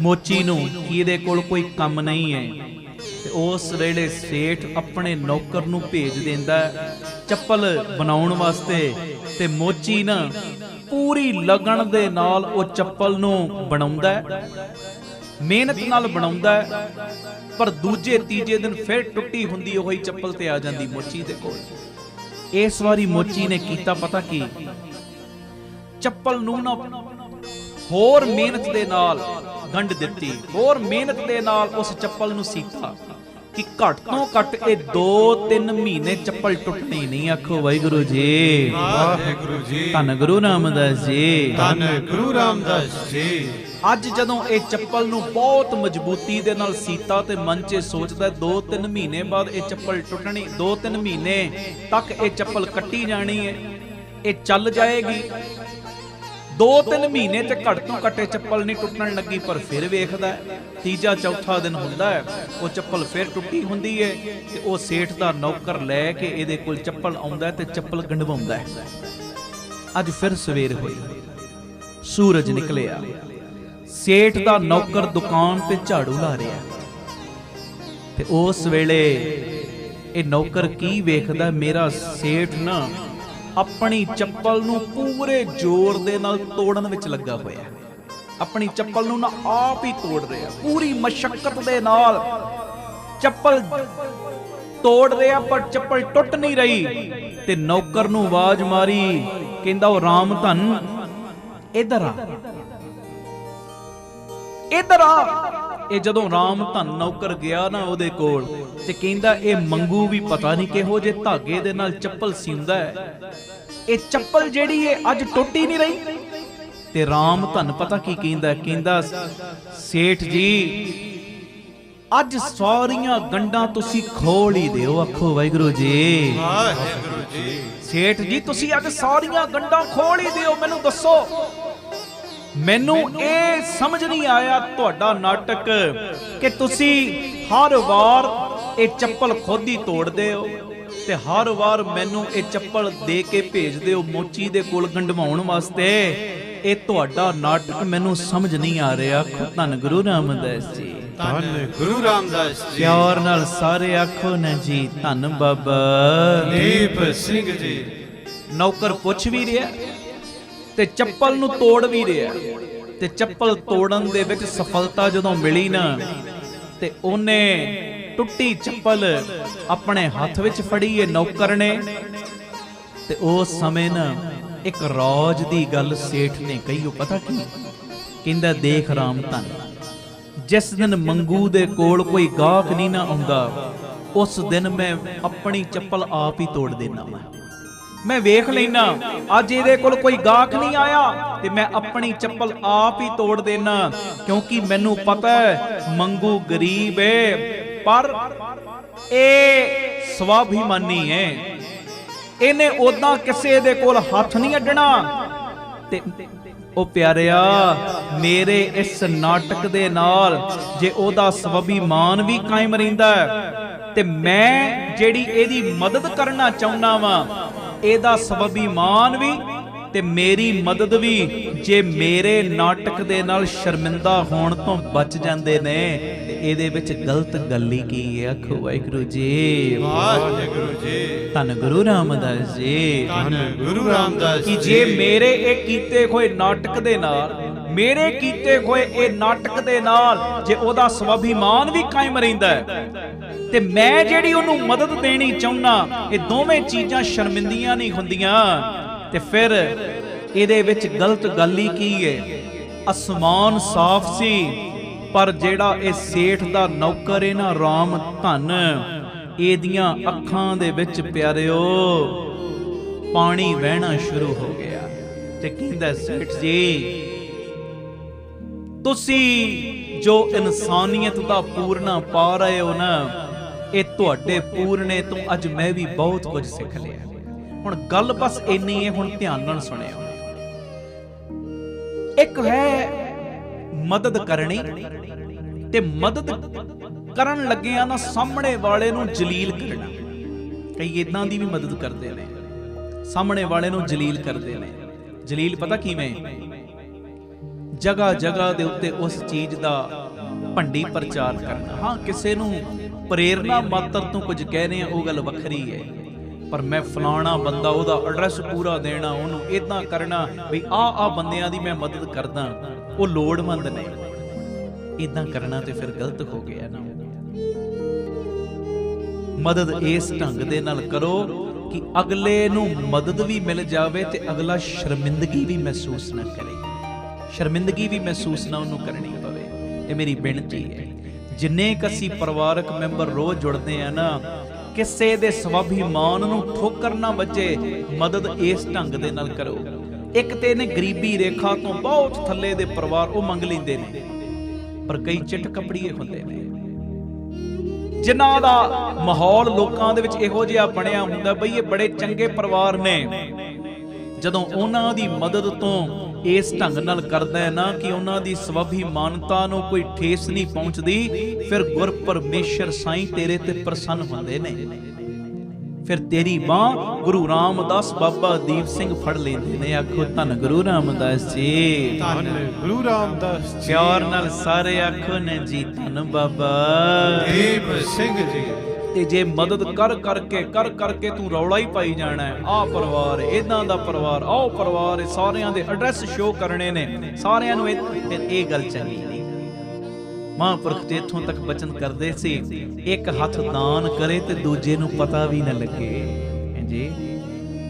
ਮੋਚੀ ਨੂੰ ਕਿ ਇਹਦੇ ਕੋਲ ਕੋਈ ਕੰਮ ਨਹੀਂ ਹੈ, ਤੇ ਉਸ ਵੇਲੇ ਸੇਠ ਆਪਣੇ ਨੌਕਰ ਨੂੰ ਭੇਜ ਦਿੰਦਾ ਚੱਪਲ ਬਣਾਉਣ ਵਾਸਤੇ, ਤੇ ਮੋਚੀ ਨਾ ਪੂਰੀ ਲਗਨ ਦੇ ਨਾਲ ਉਹ ਚੱਪਲ ਨੂੰ ਬਣਾਉਂਦਾ, ਮਿਹਨਤ ਨਾਲ ਬਣਾਉਂਦਾ, ਪਰ ਦੂਜੇ ਤੀਜੇ ਦਿਨ ਫਿਰ ਟੁੱਟੀ ਹੁੰਦੀ ਉਹੀ ਚੱਪਲ ਤੇ ਆ ਜਾਂਦੀ ਮੋਚੀ ਦੇ ਕੋਲ। ਇਸ ਵਾਰੀ ਮੋਚੀ ਨੇ ਕੀਤਾ ਪਤਾ ਕੀ, ਚੱਪਲ ਨੂੰ ਨਾ ਹੋਰ ਮਿਹਨਤ ਦੇ ਨਾਲ ਗੰਢ ਦਿੱਤੀ, ਹੋਰ ਮਿਹਨਤ ਦੇ ਨਾਲ ਉਸ ਚੱਪਲ ਨੂੰ ਸੀਤਾ ਕਿ ਘੱਟ ਤੋਂ ਘੱਟ ਇਹ 2-3 ਮਹੀਨੇ ਚੱਪਲ ਟੁੱਟਣੀ ਨਹੀਂ। ਆਖੋ ਵਾਹਿਗੁਰੂ ਜੀ। ਵਾਹਿਗੁਰੂ ਜੀ। ਧੰਨ ਗੁਰੂ ਰਾਮਦਾਸ ਜੀ। ਧੰਨ ਗੁਰੂ ਰਾਮਦਾਸ ਜੀ। ਅੱਜ ਜਦੋਂ ਇਹ ਚੱਪਲ ਨੂੰ ਬਹੁਤ ਮਜ਼ਬੂਤੀ ਦੇ ਨਾਲ ਸੀਤਾ ਤੇ ਮਨ 'ਚ ਸੋਚਦਾ 2-3 ਮਹੀਨੇ ਬਾਅਦ ਇਹ ਚੱਪਲ ਟੁੱਟਣੀ, 2-3 ਮਹੀਨੇ ਤੱਕ ਇਹ ਚੱਪਲ ਕੱਟੀ ਜਾਣੀ ਹੈ, ਇਹ ਚੱਲ ਜਾਏਗੀ। 2-3 ਮਹੀਨੇ ਤੇ ਘੱਟ ਤੋਂ ਘੱਟ ਇਹ ਚੱਪਲ ਨਹੀਂ ਟੁੱਟਣ ਲੱਗੀ, ਪਰ ਫਿਰ ਵੇਖਦਾ ਤੀਜਾ ਚੌਥਾ ਦਿਨ ਹੁੰਦਾ ਹੈ ਉਹ ਚੱਪਲ ਫਿਰ ਟੁੱਟੀ ਹੁੰਦੀ ਹੈ, ਤੇ ਉਹ ਸੇਠ ਦਾ ਨੌਕਰ ਲੈ ਕੇ ਇਹਦੇ ਕੋਲ ਚੱਪਲ ਆਉਂਦਾ ਤੇ ਚੱਪਲ ਗੰਢਵਾਉਂਦਾ। ਅੱਜ ਫਿਰ ਸਵੇਰ ਹੋਈ, ਸੂਰਜ ਨਿਕਲਿਆ, ਸੇਠ ਦਾ ਨੌਕਰ ਦੁਕਾਨ ਤੇ ਝਾੜੂ ਲਾ ਰਿਹਾ, ਤੇ ਉਸ ਵੇਲੇ ਇਹ ਨੌਕਰ ਕੀ ਵੇਖਦਾ, ਮੇਰਾ ਸੇਠ ਨਾ ਆਪਣੀ ਚੱਪਲ ਨੂੰ ਪੂਰੇ ਜ਼ੋਰ ਦੇ ਨਾਲ ਤੋੜਨ ਵਿੱਚ ਲੱਗਾ ਹੋਇਆ, ਆਪਣੀ ਚੱਪਲ ਨੂੰ ਨਾ ਆਪ ਹੀ ਤੋੜ ਰਿਹਾ, ਪੂਰੀ ਮਸ਼ੱਕਤ ਦੇ ਨਾਲ ਚੱਪਲ ਤੋੜ ਰਿਹਾ, ਪਰ ਚੱਪਲ ਟੁੱਟ ਨਹੀਂ ਰਹੀ। ਤੇ ਨੌਕਰ ਨੂੰ ਆਵਾਜ਼ ਮਾਰੀ, ਕਹਿੰਦਾ ਉਹ ਰਾਮ ਧਨ ਇੱਧਰ ਆ, ਇੱਧਰ ਆ। ਇਹ ਜਦੋਂ ਰਾਮ ਧਨ ਨੌਕਰ ਗਿਆ ਨਾ ਉਹਦੇ ਕੋਲ, ਤੇ ਕਹਿੰਦਾ ਇਹ ਮੰਗੂ ਵੀ ਪਤਾ ਨਹੀਂ ਕਿਹੋ ਜਿਹੇ ਧਾਗੇ ਦੇ ਨਾਲ ਚੱਪਲ ਸੀਂਦਾ ਹੈ, ਇਹ ਚੱਪਲ ਜਿਹੜੀ ਹੈ ਅੱਜ ਟੁੱਟ ਹੀ ਨਹੀਂ ਰਹੀ। ਤੇ ਰਾਮ ਧਨ ਪਤਾ ਕੀ ਕਹਿੰਦਾ, ਕਹਿੰਦਾ ਸੇਠ ਜੀ ਅੱਜ ਸਾਰੀਆਂ ਗੰਢਾਂ ਤੁਸੀਂ ਖੋਲ ਹੀ ਦਿਓ। ਆਖੋ ਵਾਹਿਗੁਰੂ ਜੀ। ਵਾਹਿਗੁਰੂ ਜੀ। ਸੇਠ ਜੀ ਤੁਸੀਂ ਅੱਜ ਸਾਰੀਆਂ ਗੰਢਾਂ ਖੋਲ ਹੀ ਦਿਓ, ਮੈਨੂੰ ਦੱਸੋ, ਮੈਨੂੰ ਇਹ ਸਮਝ ਨਹੀਂ ਆਇਆ ਤੁਹਾਡਾ ਨਾਟਕ ਕਿ ਤੁਸੀਂ ਹਰ ਵਾਰ ਇਹ ਚੱਪਲ ਖੁਦ ਹੀ ਤੋੜਦੇ ਹੋ ਤੇ ਹਰ ਵਾਰ ਮੈਨੂੰ ਇਹ ਚੱਪਲ ਦੇ ਕੇ ਭੇਜਦੇ ਹੋ ਮੋਚੀ ਦੇ ਕੋਲ ਗੰਢਵਾਉਣ ਵਾਸਤੇ। ਇਹ ਤੁਹਾਡਾ ਨਾਟਕ ਮੈਨੂੰ ਸਮਝ ਨਹੀਂ ਆ ਰਿਹਾ। ਧੰਨ ਗੁਰੂ ਰਾਮਦਾਸ ਜੀ। ਧੰਨ ਗੁਰੂ ਰਾਮਦਾਸ ਜੀ। ਪਿਆਰ ਨਾਲ ਸਾਰੇ ਆਖੋ ਨਾ ਜੀ ਧੰਨ ਬਾਬਾ ਦੀਪ ਸਿੰਘ ਜੀ। ਨੌਕਰ ਪੁੱਛ ਵੀ ਰਿਹਾ ਤੇ ਚੱਪਲ ਨੂੰ ਤੋੜ ਵੀ ਰਿਹਾ, ਤੇ ਚੱਪਲ ਤੋੜਨ ਦੇ ਵਿੱਚ ਸਫਲਤਾ ਜਦੋਂ ਮਿਲੀ ਨਾ ਤੇ ਉਹਨੇ ਟੁੱਟੀ ਚੱਪਲ ਆਪਣੇ ਹੱਥ ਵਿੱਚ ਫੜੀ ਏ ਨੌਕਰ ਨੇ। ਤੇ ਉਸ ਸਮੇਂ ਨਾ ਇੱਕ ਰੌਜ ਦੀ ਗੱਲ ਸੇਠ ਨੇ ਕਹੀ। ਉਹ ਪਤਾ ਕੀ ਕਹਿੰਦਾ, ਦੇਖ ਰਾਮ ਧਨ, ਜਿਸ ਦਿਨ ਮੰਗੂ ਦੇ ਕੋਲ ਕੋਈ ਗਾਹਕ ਨਹੀਂ ਨਾ ਆਉਂਦਾ, ਉਸ ਦਿਨ ਮੈਂ ਆਪਣੀ ਚੱਪਲ ਆਪ ਹੀ ਤੋੜ ਦੇਣਾ ਵਾ। ਮੈਂ ਵੇਖ ਲੈਣਾ ਅੱਜ ਇਹਦੇ ਕੋਲ ਕੋਈ ਗਾਹਕ ਨਹੀਂ ਆਇਆ ਤੇ ਮੈਂ ਆਪਣੀ ਚੱਪਲ ਆਪ ਹੀ ਤੋੜ ਦੇਣਾ, ਕਿਉਂਕਿ ਮੈਨੂੰ ਪਤਾ ਹੈ ਮੰਗੂ ਗਰੀਬ ਏ ਪਰ ਇਹ ਸਵਾਭਿਮਾਨੀ ਹੈ, ਇਹਨੇ ਉਦਾਂ ਕਿਸੇ ਦੇ ਕੋਲ ਹੱਥ ਨਹੀਂ ਅੱਡਣਾ। ਤੇ ਉਹ ਪਿਆਰਿਆ, ਮੇਰੇ ਇਸ ਨਾਟਕ ਦੇ ਨਾਲ ਜੇ ਉਹਦਾ ਸਵਾਭਿਮਾਨ ਵੀ ਕਾਇਮ ਰਹਿੰਦਾ ਤੇ ਮੈਂ ਜਿਹੜੀ ਇਹਦੀ ਮਦਦ ਕਰਨਾ ਚਾਹੁੰਦਾ ਵਾਂ, ਇਹਦਾ ਸਵਾਭਿਮਾਨ ਵੀ ਤੇ ਮੇਰੀ ਮਦਦ ਵੀ ਜੇ ਮੇਰੇ ਨਾਟਕ ਦੇ ਨਾਲ ਸ਼ਰਮਿੰਦਾ ਹੋਣ ਤੋਂ ਬਚ ਜਾਂਦੇ ਨੇ ਤੇ ਇਹਦੇ ਵਿੱਚ ਗਲਤ ਗੱਲ ਹੀ ਕੀ ਹੈ? ਆਖੋ ਵਾਹਿਗੁਰੂ ਜੀ। ਵਾਹਿਗੁਰੂ ਜੀ। ਧੰਨ ਗੁਰੂ ਰਾਮਦਾਸ ਜੀ। ਧੰਨ ਗੁਰੂ ਰਾਮਦਾਸ ਕਿ ਜੀ। ਜੇ ਮੇਰੇ ਇਹ ਕੀਤੇ ਹੋਏ ਨਾਟਕ ਦੇ ਨਾਲ, ਮੇਰੇ ਕੀਤੇ ਹੋਏ ਇਹ ਨਾਟਕ ਦੇ ਨਾਲ ਜੇ ਉਹਦਾ ਸਵਾਭਿਮਾਨ ਵੀ ਕਾਇਮ ਰਹਿੰਦਾ ਹੈ ਤੇ ਮੈਂ ਜਿਹੜੀ ਉਹਨੂੰ ਮਦਦ ਦੇਣੀ ਚਾਹੁੰਦਾ, ਇਹ ਦੋਵੇਂ ਚੀਜ਼ਾਂ ਸ਼ਰਮਿੰਦੀਆਂ ਨਹੀਂ ਹੁੰਦੀਆਂ ਤੇ ਫਿਰ ਇਹਦੇ ਵਿੱਚ ਗਲਤ ਗੱਲ ਹੀ ਕੀ ਹੈ? ਅਸਮਾਨ ਸਾਫ਼ ਸੀ ਪਰ ਜਿਹੜਾ ਇਹ ਸੇਠ ਦਾ ਨੌਕਰ ਹੈ ਨਾ ਰਾਮ ਧਨ, ਇਹਦੀਆਂ ਅੱਖਾਂ ਦੇ ਵਿੱਚ ਪਿਆਰਿਓ ਪਾਣੀ ਵਹਿਣਾ ਸ਼ੁਰੂ ਹੋ ਗਿਆ ਤੇ ਕਹਿੰਦਾ, ਸੇਠ ਜੀ ਤੁਸੀਂ ਜੋ ਇਨਸਾਨੀਅਤ ਦਾ ਪੂਰਨਾ ਪਾ ਰਹੇ ਹੋ ਨਾ, ਇਹ ਤੁਹਾਡੇ ਪੂਰਨੇ ਤੋਂ ਅੱਜ ਮੈਂ ਵੀ ਬਹੁਤ ਕੁਝ ਸਿੱਖ ਲਿਆ। ਹੁਣ ਗੱਲ ਬਸ ਇੰਨੀ ਹੈ, ਹੁਣ ਧਿਆਨ ਨਾਲ ਸੁਣਿਓ। ਇੱਕ ਹੈ ਮਦਦ ਕਰਨੀ ਤੇ ਮਦਦ ਕਰਨ ਲੱਗਿਆਂ ਨਾ ਸਾਹਮਣੇ ਵਾਲੇ ਨੂੰ ਜਲੀਲ ਕਰਨਾ। ਕਈ ਇਦਾਂ ਦੀ ਵੀ ਮਦਦ ਕਰਦੇ ਨੇ, ਸਾਹਮਣੇ ਵਾਲੇ ਨੂੰ ਜਲੀਲ ਕਰਦੇ ਨੇ। ਜਲੀਲ ਪਤਾ ਕਿਵੇਂ? ਜਗ੍ਹਾ ਜਗ੍ਹਾ ਦੇ ਉੱਤੇ ਉਸ ਚੀਜ਼ ਦਾ ਭੰਡੀ ਪ੍ਰਚਾਰ ਕਰਨਾ। ਹਾਂ, ਕਿਸੇ ਨੂੰ ਪ੍ਰੇਰਨਾ ਮਾਤਰ ਤੋਂ ਕੁਝ ਕਹਿ ਆ, ਉਹ ਗੱਲ ਵੱਖਰੀ ਹੈ, ਪਰ ਮੈਂ ਫਲਾਣਾ ਬੰਦਾ, ਉਹਦਾ ਐਡਰੈਸ ਪੂਰਾ ਦੇਣਾ, ਉਹਨੂੰ ਇਦਾਂ ਕਰਨਾ ਵੀ ਆਹ ਬੰਦਿਆਂ ਦੀ ਮੈਂ ਮਦਦ ਕਰਦਾ, ਉਹ ਲੋੜਵੰਦ ਨੇ, ਇਦਾਂ ਕਰਨਾ ਤੇ ਫਿਰ ਗਲਤ ਹੋ ਗਿਆ ਨਾ। ਮਦਦ ਇਸ ਢੰਗ ਦੇ ਨਾਲ ਕਰੋ ਕਿ ਅਗਲੇ ਨੂੰ ਮਦਦ ਵੀ ਮਿਲ ਜਾਵੇ ਤੇ ਅਗਲਾ ਸ਼ਰਮਿੰਦਗੀ ਵੀ ਮਹਿਸੂਸ ਨਾ ਕਰੇ, ਸ਼ਰਮਿੰਦਗੀ ਵੀ ਮਹਿਸੂਸ ਨਾ ਉਹਨੂੰ ਕਰਨੀ ਪਵੇ। ਇਹ ਮੇਰੀ ਬੇਨਤੀ ਹੈ। ਜਿੰਨੇ ਕ ਅਸੀਂ ਪਰਿਵਾਰਕ ਮੈਂਬਰ ਰੋਜ਼ ਜੁੜਦੇ ਆ ਨਾ, ਕਿਸੇ ਦੇ ਸਵਾਭਿਮਾਨ ਨੂੰ ਠੋਕਰ ਨਾ ਵੱਜੇ, ਮਦਦ ਇਸ ਢੰਗ ਦੇ ਨਾਲ ਕਰੋ। ਇੱਕ ਤੇ ਨੇ ਗਰੀਬੀ ਰੇਖਾ ਤੋਂ ਬਹੁਤ ਥੱਲੇ ਦੇ ਪਰਿਵਾਰ, ਉਹ ਮੰਗ ਲੈਂਦੇ ਨੇ, ਪਰ ਕਈ ਚਿੱਟ ਕੱਪੜੀਏ ਹੁੰਦੇ ਨੇ ਜਿਨ੍ਹਾਂ ਦਾ ਮਾਹੌਲ ਲੋਕਾਂ ਦੇ ਵਿੱਚ ਇਹੋ ਜਿਹਾ ਬਣਿਆ ਹੁੰਦਾ ਬਈ ਇਹ ਬੜੇ ਚੰਗੇ ਪਰਿਵਾਰ ਨੇ। ਜਦੋਂ ਉਹਨਾਂ ਦੀ ਮਦਦ ਤੋਂ ਇਸ ਢੰਗ ਨਾਲ ਕਰਦਾ ਹੈ ਨਾ ਕਿ ਉਹਨਾਂ ਦੀ ਸਵਾਭਿਮਾਨਤਾ ਨੂੰ ਕੋਈ ਠੇਸ ਨਹੀਂ ਪਹੁੰਚਦੀ, ਫਿਰ ਗੁਰ ਪਰਮੇਸ਼ਰ ਸਾਈਂ ਤੇਰੇ ਤੇ ਪ੍ਰਸੰਨ ਹੁੰਦੇ ਨੇ। ਫਿਰ ਤੇਰੀ ਬਾਹ ਗੁਰੂ ਰਾਮਦਾਸ ਬਾਬਾ ਦੀਪ ਸਿੰਘ ਫੜ ਲੈਂਦੇ ਨੇ। ਆਖੋ ਧੰਨ ਗੁਰੂ ਰਾਮਦਾਸ ਜੀ। ਧੰਨ ਗੁਰੂ ਰਾਮਦਾਸ ਜੀ। ਪਿਆਰ ਨਾਲ ਸਾਰੇ ਆਖੋ ਨੇ ਜੀ ਧੰਨ ਬਾਬਾ ਦੀਪ ਸਿੰਘ ਜੀ। ਤੇ ਜੇ ਮਦਦ ਕਰ ਕਰਕੇ ਤੂੰ ਰੌਲਾ ਹੀ ਪਾਈ ਜਾਣਾ ਹੈ, ਆਹ ਪਰਿਵਾਰ ਇਦਾਂ ਦਾ ਪਰਿਵਾਰ, ਆਹ ਪਰਿਵਾਰ, ਸਾਰਿਆਂ ਦੇ ਐਡਰੈਸ ਸ਼ੋਅ ਕਰਨੇ ਨੇ ਸਾਰਿਆਂ ਨੂੰ, ਫਿਰ ਇਹ ਗੱਲ ਚੰਗੀ ਨਹੀਂ। ਮਹਾਂਪੁਰਖ ਤੇ ਇੱਥੋਂ ਤੱਕ ਬਚਨ ਕਰਦੇ ਸੀ, ਇੱਕ ਹੱਥ ਦਾਨ ਕਰੇ ਤੇ ਦੂਜੇ ਨੂੰ ਪਤਾ ਵੀ ਨਾ ਲੱਗੇ ਜੀ।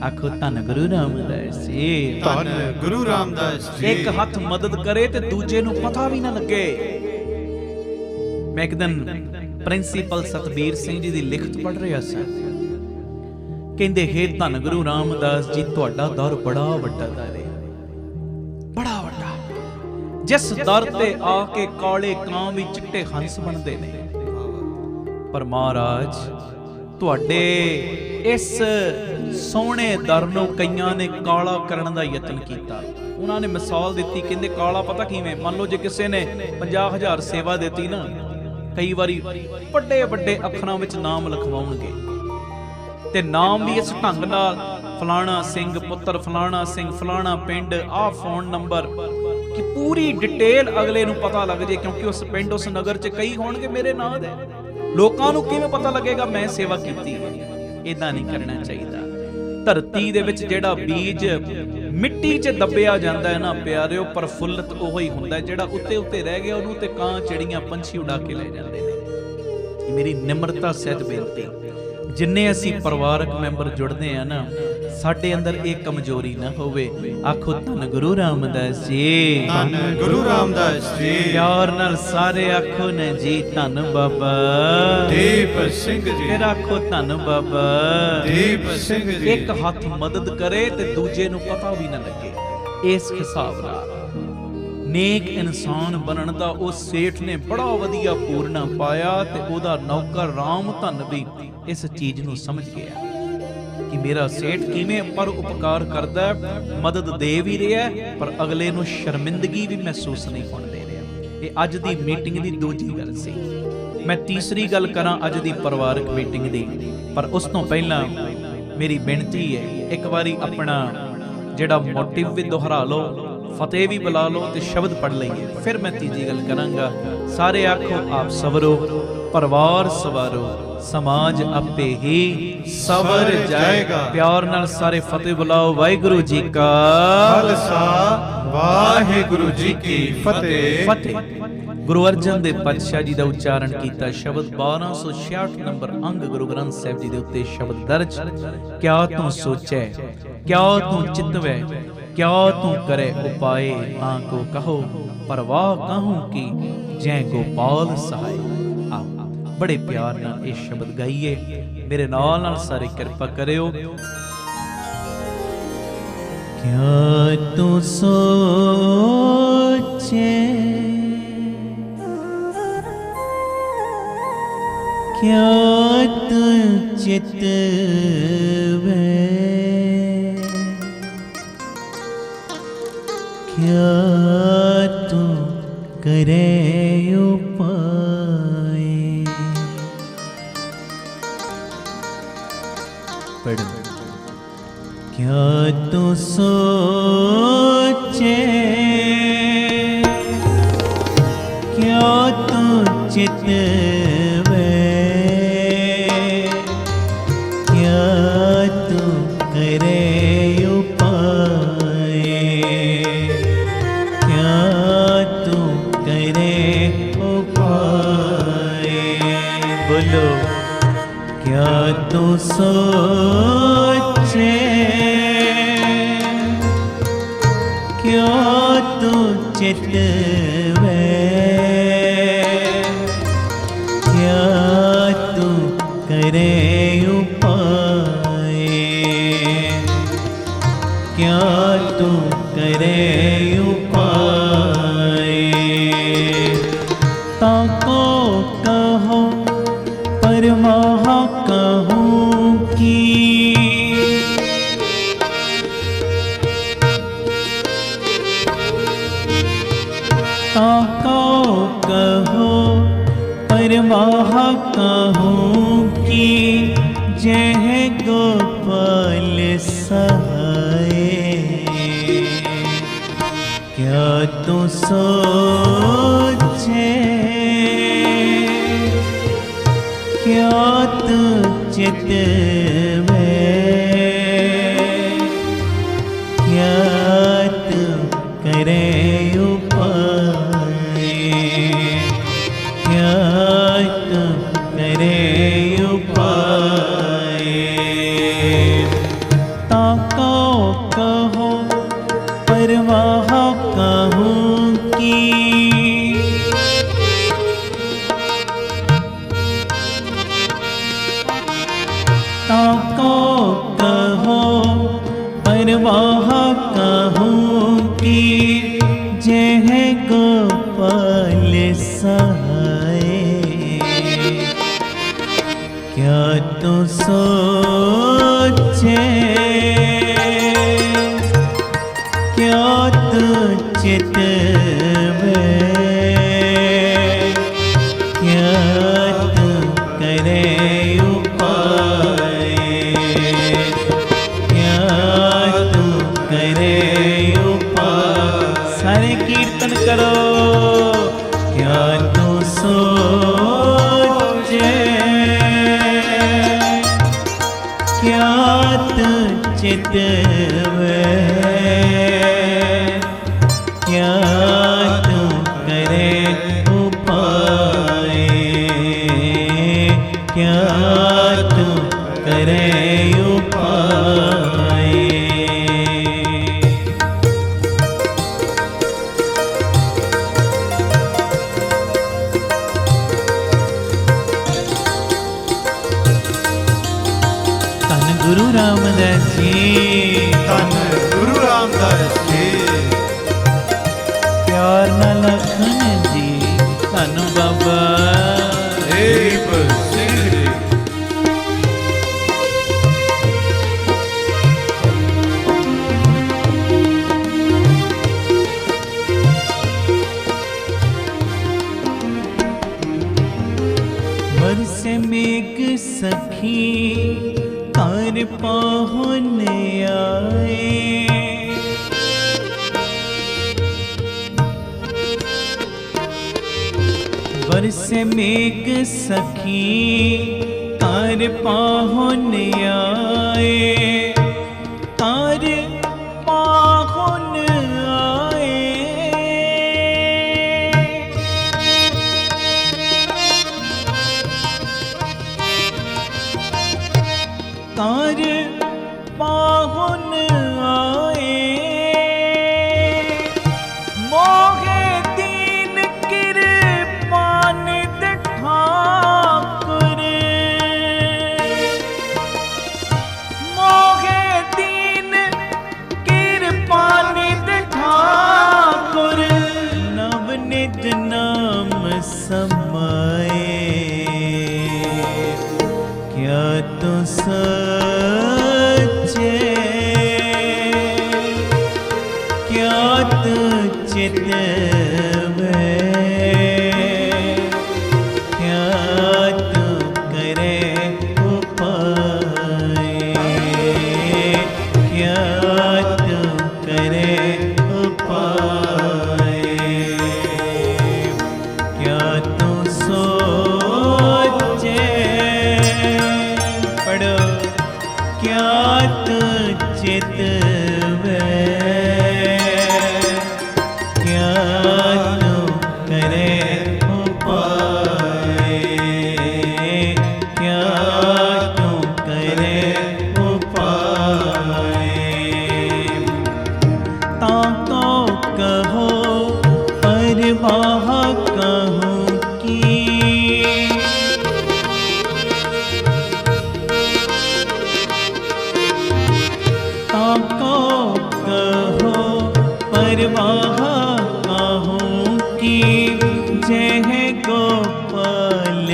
ਆਖੋ ਧੰਨ ਗੁਰੂ ਰਾਮਦਾਸ ਜੀ। ਧੰਨ ਗੁਰੂ ਰਾਮਦਾਸ ਜੀ। ਇੱਕ ਹੱਥ ਮਦਦ ਕਰੇ ਤੇ ਦੂਜੇ ਨੂੰ ਪਤਾ ਵੀ ਨਾ ਲੱਗੇ। ਮੈਂ ਇੱਕ ਦਿਨ ਪ੍ਰਿੰਸੀਪਲ ਸਤਬੀਰ ਸਿੰਘ ਜੀ ਦੀ ਲਿਖਤ ਪੜ੍ਹ ਰਿਹਾ ਸੀ। ਕਹਿੰਦੇ, ਹੇ ਧੰਨ ਗੁਰੂ ਰਾਮਦਾਸ ਜੀ, ਤੁਹਾਡਾ ਦਰ ਬੜਾ ਵੱਡਾ ਦਰ ਹੈ, ਬੜਾ ਵੱਡਾ, ਜਿਸ ਦਰ ਤੇ ਆ ਕੇ ਕਾਲੇ ਕਾਂ ਵੀ ਚਿੱਟੇ ਹੰਸ ਬਣਦੇ ਨੇ। ਪਰ ਮਹਾਰਾਜ, ਤੁਹਾਡੇ ਇਸ ਸੋਹਣੇ ਦਰ ਨੂੰ ਕਈਆਂ ਨੇ ਕਾਲਾ ਕਰਨ ਦਾ ਯਤਨ ਕੀਤਾ। ਉਹਨਾਂ ਨੇ ਮਿਸਾਲ ਦਿੱਤੀ, ਕਹਿੰਦੇ ਕਾਲਾ ਪਤਾ ਕਿਵੇਂ? ਮੰਨ ਲਓ ਜੇ ਕਿਸੇ ਨੇ 50,000 ਸੇਵਾ ਦਿੱਤੀ ਨਾ, ਕਈ ਵਾਰੀ ਵੱਡੇ ਵੱਡੇ ਅੱਖਰਾਂ ਵਿੱਚ ਨਾਮ ਲਿਖਵਾਉਣਗੇ ਤੇ ਨਾਮ ਵੀ ਇਸ ਢੰਗ ਨਾਲ, ਫਲਾਣਾ ਸਿੰਘ ਪੁੱਤਰ ਫਲਾਣਾ ਸਿੰਘ, ਫਲਾਣਾ ਪਿੰਡ, ਆਹ ਫੋਨ ਨੰਬਰ, कि पूरी डिटेल अगले नूं पता लग जाए, क्योंकि उस पिंड उस नगर च कई होणगे मेरे नां दे, लोकां नूं किवें पता लगेगा मैं सेवा कीती है। इदां नहीं करना चाहिए। धरती दे विच जिहड़ा बीज मिट्टी 'ਚ ਦੱਬਿਆ ਜਾਂਦਾ है ना प्यारिओ, प्रफुल्लित ਉਹ ਹੀ ਹੁੰਦਾ ਜਿਹੜਾ ਉੱਤੇ ਉੱਤੇ ਰਹਿ ਗਿਆ, ਉਹਨੂੰ ਤੇ ਕਾਂ ਚਿੜੀਆਂ ਪੰਛੀ ਉਡਾ ਕੇ ਲੈ ਜਾਂਦੇ ਨੇ। ਮੇਰੀ ਨਿਮਰਤਾ ਸਹਿਤ ਬੇਨਤੀ, ਜਿੰਨੇ ਅਸੀਂ ਪਰਿਵਾਰਕ ਮੈਂਬਰ ਜੁੜਦੇ ਆ ਨਾ, ਸਾਡੇ ਅੰਦਰ ਇਹ ਕਮਜ਼ੋਰੀ ਨਾ ਹੋਵੇ। ਆਖੋ ਧੰਨ ਗੁਰੂ ਰਾਮਦਾਸ ਜੀ, ਧੰਨ ਗੁਰੂ ਰਾਮਦਾਸ ਜੀ। ਪਿਆਰ ਨਾਲ ਸਾਰੇ ਆਖੋ ਨਾ ਜੀ, ਧੰਨ ਬਾਬਾ ਦੀਪ ਸਿੰਘ ਜੀ। ਫਿਰ ਆਖੋ ਧੰਨ ਬਾਬਾ ਦੀਪ ਸਿੰਘ ਜੀ। ਇੱਕ ਹੱਥ ਮਦਦ ਕਰੇ ਤੇ ਦੂਜੇ ਨੂੰ ਪਤਾ ਵੀ ਨਾ ਲੱਗੇ। ਇਸ ਹਿਸਾਬ ਨਾਲ ਨੇਕ ਇਨਸਾਨ ਬਣਨ ਦਾ ਉਹ ਸੇਠ ਨੇ ਬੜਾ ਵਧੀਆ ਪੂਰਨਾ ਪਾਇਆ, ਤੇ ਉਹਦਾ ਨੌਕਰ ਰਾਮ ਧਨ ਵੀ ਇਸ ਚੀਜ਼ ਨੂੰ ਸਮਝ ਗਿਆ ਕਿ ਮੇਰਾ ਸੇਠ ਕਿਵੇਂ ਪਰ ਉਪਕਾਰ ਕਰਦਾ, ਮਦਦ ਦੇ ਵੀ ਰਿਹਾ, ਪਰ ਅਗਲੇ ਨੂੰ ਸ਼ਰਮਿੰਦਗੀ ਵੀ ਮਹਿਸੂਸ ਨਹੀਂ ਹੋਣ ਦੇ ਰਿਹਾ। ਇਹ ਅੱਜ ਦੀ ਮੀਟਿੰਗ ਦੀ ਦੂਜੀ ਗੱਲ ਸੀ। ਮੈਂ ਤੀਸਰੀ ਗੱਲ ਕਰਾਂ ਅੱਜ ਦੀ ਪਰਿਵਾਰਕ ਮੀਟਿੰਗ ਦੀ, ਪਰ ਉਸ ਤੋਂ ਪਹਿਲਾਂ ਮੇਰੀ ਬੇਨਤੀ ਹੈ, ਇੱਕ ਵਾਰੀ ਆਪਣਾ ਜਿਹੜਾ ਮੋਟਿਵ ਵੀ ਦੁਹਰਾ ਲਓ, ਫਤਿਹ ਵੀ ਬੁਲਾ ਲਓ ਤੇ ਸ਼ਬਦ ਪੜ੍ਹ ਲਈਏ, ਫਿਰ ਮੈਂ ਤੀਜੀ ਗੱਲ ਕਰਾਂਗਾ। ਸਾਰੇ ਆਖੋ ਆਪ ਸਵਰੋ, ਪਰਿਵਾਰ ਸਵਾਰੋ, ਸਮਾਜ ਆਪੇ ਹੀ ਸਵਰ ਜਾਏਗਾ। ਪਿਆਰ ਨਾਲ ਸਾਰੇ ਫਤਿਹ ਬੁਲਾਓ। ਵਾਹਿਗੁਰੂ ਜੀ ਕਾ ਖਾਲਸਾ, ਵਾਹਿਗੁਰੂ ਜੀ ਕੀ ਫਤਿਹ। ਫਤਿਹ। ਗੁਰੂ ਅਰਜਨ ਦੇਵ ਪਾਤਸ਼ਾਹ ਜੀ ਦਾ ਉਚਾਰਨ ਕੀਤਾ ਸ਼ਬਦ 1266 ਨੰਬਰ ਅੰਗ ਗੁਰੂ ਗ੍ਰੰਥ ਸਾਹਿਬ ਜੀ ਦੇ ਉੱਤੇ ਸ਼ਬਦ ਦਰਜ। ਕਿਆ ਤੂੰ ਸੋਚੈ, ਕਿਆ ਤੂੰ ਚਿਤਵੈ, ਕਿਆ ਤੂੰ ਕਰੇ ਉਪਾਏ, ਤਾਂ ਕੋ ਕਹੋ ਪਰਵਾਹ ਕਾਹੂ ਕੀ, ਜੈ ਗੋਪਾਲ ਸਹਾਏ। ਆਓ ਬੜੇ ਪਿਆਰ ਨਾਲ ਇਹ ਸ਼ਬਦ ਗਾਈਏ, ਮੇਰੇ ਨਾਲ ਸਾਰੇ ਕਿਰਪਾ ਕਰਿਓ। ਕਿਆ ਤੂੰ ਸੋਚੇ, ਕਿਆ ਤੂੰ ਚਿਤਵੈ, क्या तू करे उपाय। पढ़ो। क्या तू सोचे, क्या तू चितवे, क्या तू करे क्या तू सोचे, क्या तू चितवे, क्या तू करे उपाय, क्या तू करे उपाय। ताको कहो परमाहा कहूँ की, ताको कहो परमाहा कहूँ की, जय गोपाल सहाय। क्या तू सोचे, क्या तू चितवे, क्या तू करे उपाय, क्या तू करे उपाय। ताको कहो परवाह कहूँ की, ताको कहो परवाह कहूँ की, जय गोपाल सहाय। क्या तू सोचे, क्या तू चितवे, क्या तू करे उपाय, क्या तू करे उपाय। सारे कीर्तन कीर्तन करो। क्या तू सोचे, क्या तू चितवे, क्या तू करे उपाय, क्या तू करे उपाय। धन गुरु रामदास जी, ਧੰਨ ਗੁਰੂ ਰਾਮਦਾਸ ਜੀ, प्यार न लखन जी, धन बाबा ਦੀਪ ਸਿੰਘ ਜੀ। बरसे मेघ सखी कर पहुन आए, बरसे मेघ सखी कर पहुन आए, कर पहुन आए। कर पाहुन आए, मोहे दीन कृपान ठाकुर, मोहे दीन कृपान ठाकुर, नवनित नाम समाए। क्या तू सच्चे, क्या तू चितवे, क्या तू करे उपाय, क्या तू करे उपाय। क्या तू सोचे, पढ़ो, क्या तू चितवे, क्या तू करे उपाय, क्या तू करे उपाय। ताको कहो परवाह कहूँ की, ताको कहो परवाह कहूँ की, जय गोपाल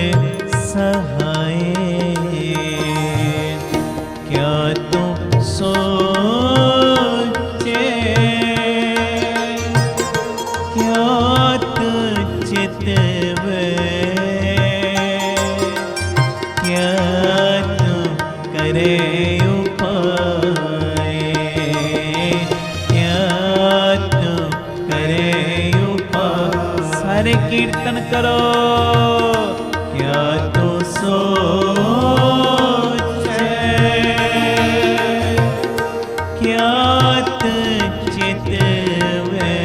सहाय। क्या तू सोचे, क्या तू चितवे, क्या तू करे उपाय, क्या तू करे उपाय। सारे कीर्तन करो। क्या तू सोचे, क्या तू चितवे,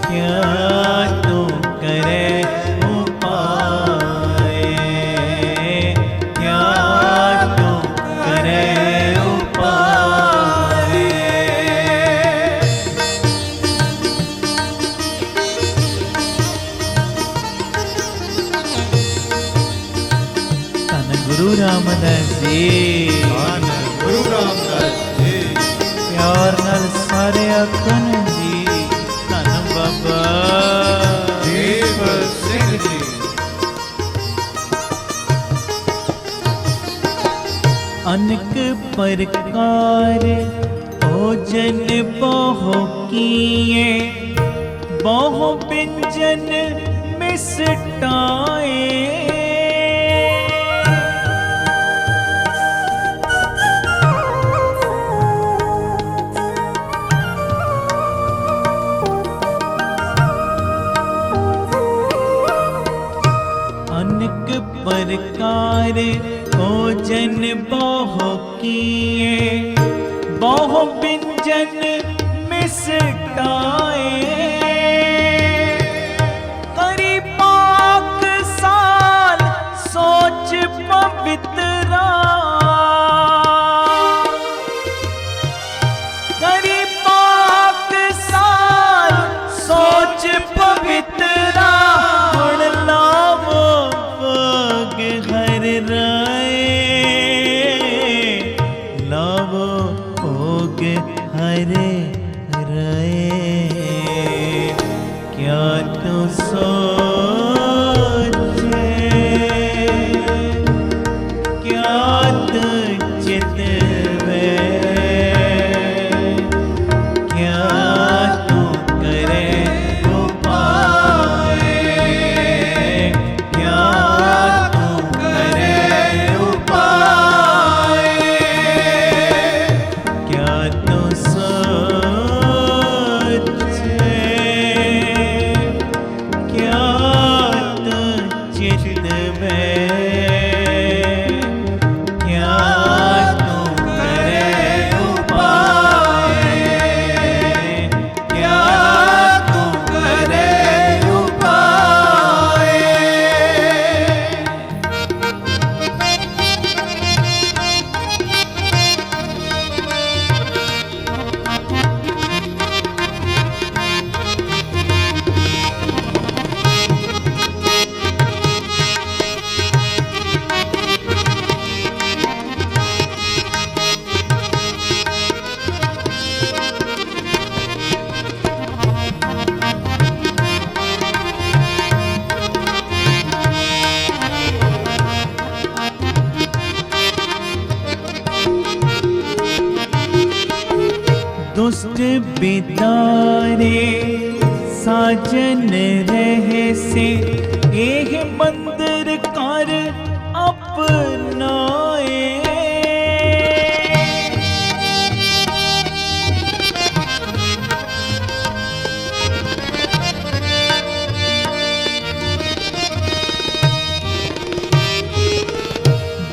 क्या तू करे उपाय, क्या तू करे उपाय। धन गुरु रामदास जी, ਧੰਨ ਗੁਰੂ ਰਾਮਦਾਸ ਜੀ, प्यार नाल सारे आखन जी, धन बाबा ਦੀਪ ਸਿੰਘ ਜੀ। अनेक प्रकार भोजन बहु किए, बहु व्यंजन मिष्टाए। प्रकार भोजन बहु किए, बहु व्यंजन मिसटाए। करी पाक साल सोच पवित्रा, करी पाक साल सोच पवित्रा। हुण लावो भोग हर राए, लावो भोग हर राए। क्या तू सोचे, क्या तू चितवे, क्या तू करे उपाय, क्या तू करे उपाय। क्या तू सोचे, क्या तू चितवे, क्या तू करे उपाय, क्या तू करे उपाय। दुष्ट बिदारे साजन रहे से, एह मंदिर कर अपनाए।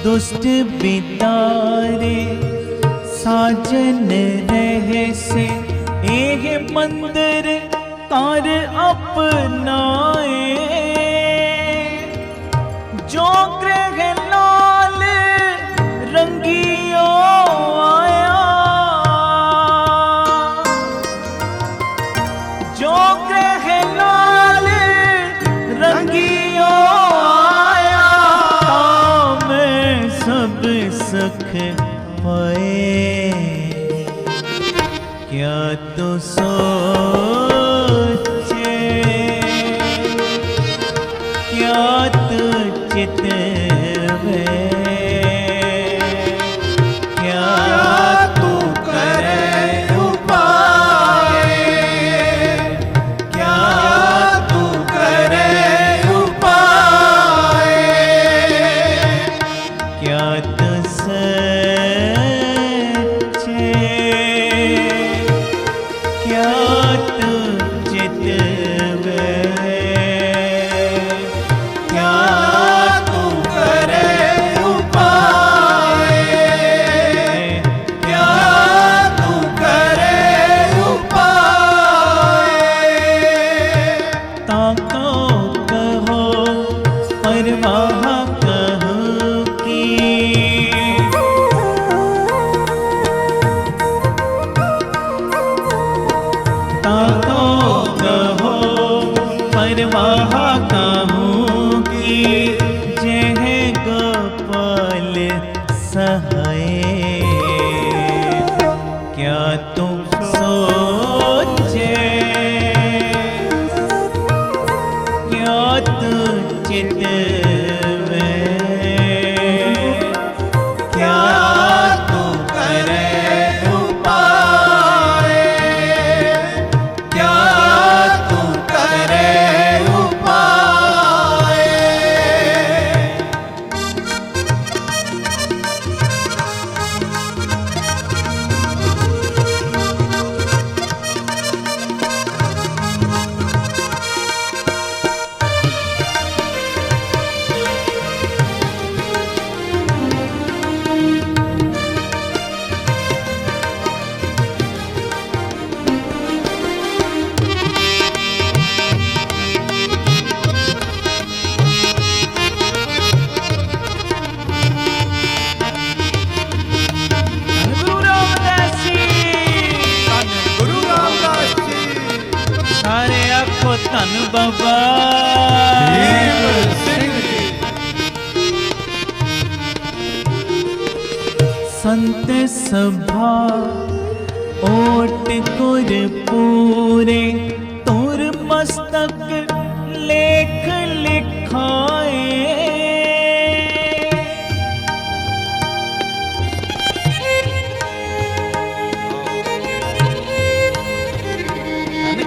दुष्ट बिदारे साजन रहे से, एह मंदिर कर अपनाए। जो ग्रह लाल रंगियो आया, जो ग्रह लाल रंगियो आया। मैं सब सुख पाए, क्या तू सोचे, क्या तू चितवे, क्या तू करे उपाय, क्या तू करे उपाय। क्या तू सचे, क्या तू चितवे, क्या तू करे उपाय, क्या तू करे उपाय। ताको कहो परवाह कहो की, ताको कहो परवाह कहूँ की। जह गोपाल सहाय, क्या तू सोचे, क्या तू चितवे, क्या तू करे उपाय, क्या तू करे उपाय। ਧੰਨ ਬਾਬਾ ਦੀਪ ਸਿੰਘ ਜੀ। संत सभा ओट गुर पूरे तुर मस्तक लेख लिखाए।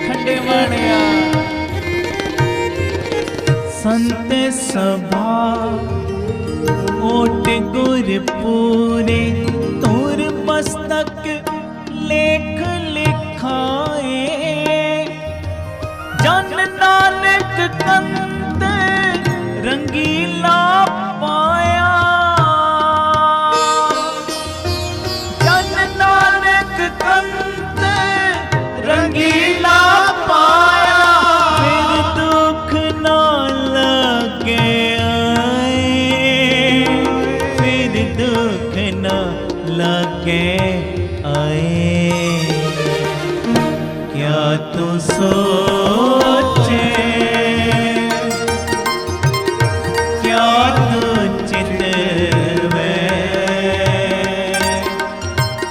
खंडे वाणिया संत सभा ओट गुर पूरे तुर मस्तक लेख लिखाए। जन नानक कंत रंगीला पाया। जन नानक कंत रंगीला पाया। फिर दुख ना लगे दुख न लगे आए। क्या तू सोचे क्या तू चितवे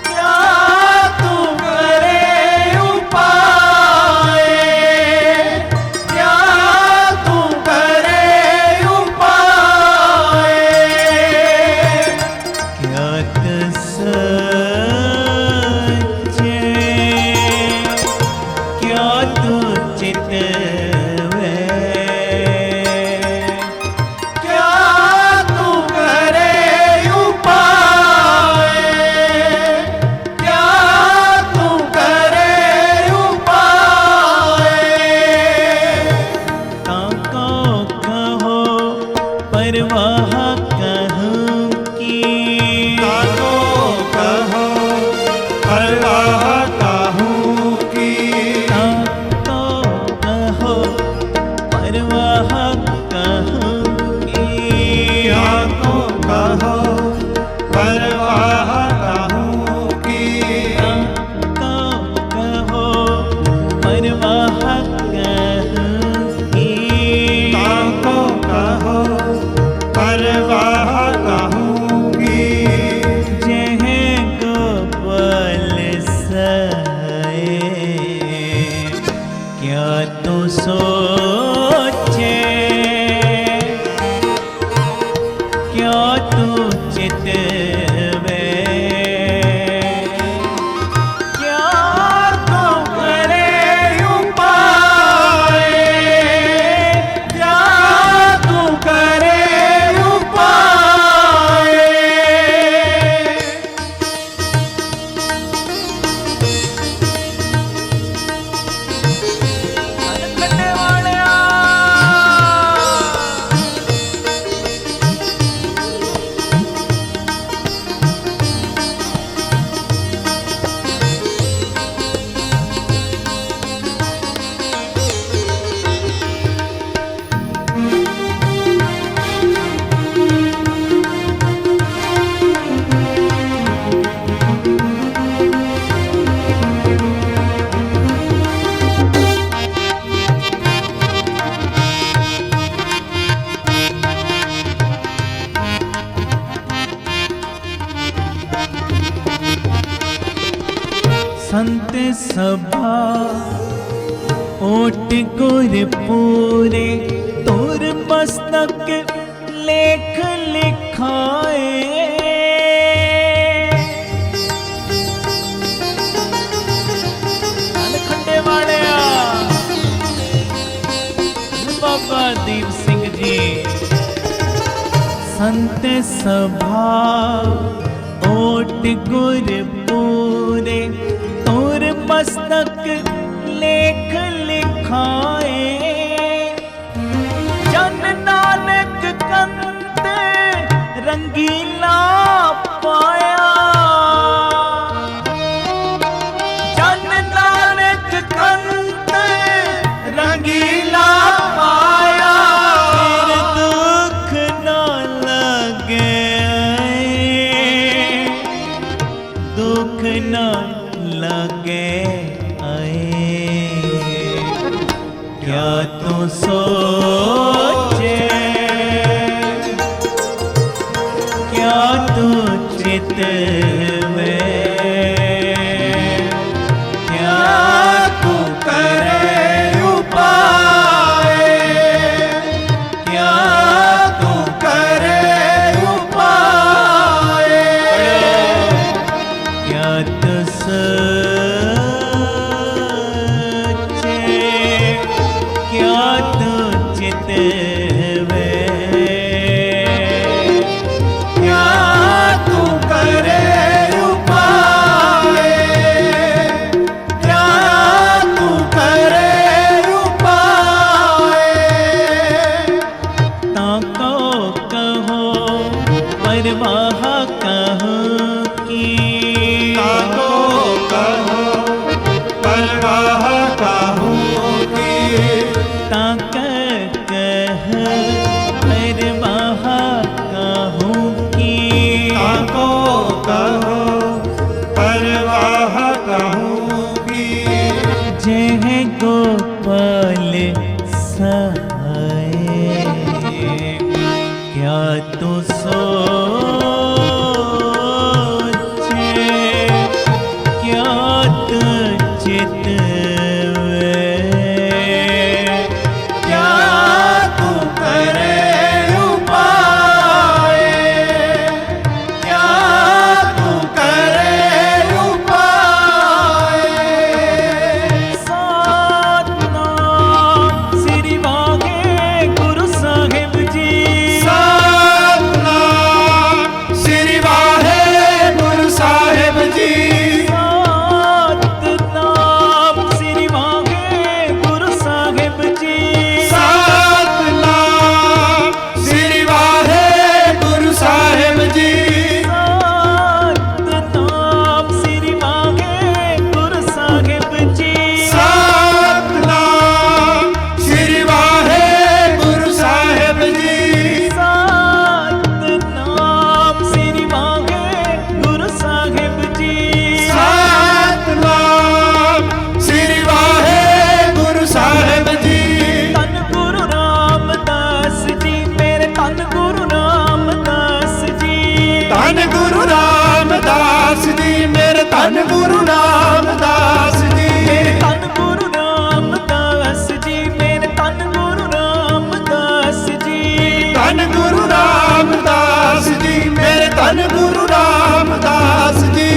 क्या तू करे उपाय। क्या तू करे उपाय। क्या तू चितवे क्या तू करे उपाय। क्या तू करे उपाय। ताको कहो परवाह कहूँ की। ताको कहो परवाह कहूँ की। ताको कहो परवाह कहूँ की। ताको कहो परवाह कहूँ की। ताको कहो परवाह कहूँ की। ताको कहो परवाह कहूँ की। जह गोपाल सहाय क्या तू सोचे क्या तू चितवे क्या तू करे उपाय। क्या तू करे उपाय। खंडे वालिया संत सभा ओट गुर पूरे तुर मस्तक लेख लिखाए। खंडे वालिया बाबा दीप सिंह जी। संत सभा ओट गुर पूरे तुर मस्तक लेख लिखाए। जन नानक कंत रंगीला पाया। जन नानक कंत रंगीला पाया। फिर दुख न लगे दुख न लगे आए। क्या तू सोचे, क्या तू चित में, क्या तू करे उपाय, क्या तू करे उपाय, क्या तू सोचे, क्या तू चित में, क्या तू करे उपाय, क्या तू करे उपाय, ताको कहो परवाह कहूँ की, ताको कहो परवाह कहूँ की, ताक कह परवाह कहूँ की, ताको कहो परवाह कहूँ की, जय गोपाल सहाय, क्या तू सोचे, क्या तू चित में, क्या तू करे उपाय, क्या तू करे उपाय, सतनाम श्री वाहे गुरु ਸਾਹਿਬ ਜੀ, सतनाम श्री वाहे गुरु साहिब जी, ਸਤਨਾਮ ਸ੍ਰੀ ਵਾਹਿ ਗੁਰੂ ਸਾਹਿਬ ਜੀ, सतनाम श्री वाहे गुरु साहिब जी, ਸਤਨਾਮ ਸ੍ਰੀ ਵਾਹਿ ਗੁਰੂ ਸਾਹਿਬ ਜੀ, सतनाम श्री वाहे गुरु साहिब जी, ਸਤਨਾਮ ਸ੍ਰੀ ਵਾਹਿ ਗੁਰੂ ਸਾਹਿਬ ਜੀ, सतनाम श्री वाहे गुरु साहिब जी, ਧੰਨ ਗੁਰੂ ਰਾਮਦਾਸ ਜੀ, ਮੇਰੇ ਧੰਨ ਗੁਰੂ ਰਾਮਦਾਸ ਜੀ, ਧੰਨ ਗੁਰੂ ਰਾਮਦਾਸ ਜੀ, ਮੇਰੇ ਧੰਨ ਗੁਰੂ ਰਾਮਦਾਸ ਜੀ, ਧੰਨ ਗੁਰੂ ਰਾਮਦਾਸ ਜੀ, ਮੇਰੇ ਧੰਨ ਗੁਰੂ ਰਾਮਦਾਸ ਜੀ, ਧੰਨ ਗੁਰੂ ਰਾਮਦਾਸ ਜੀ, ਮੇਰੇ ਧੰਨ ਗੁਰੂ ਰਾਮਦਾਸ ਜੀ,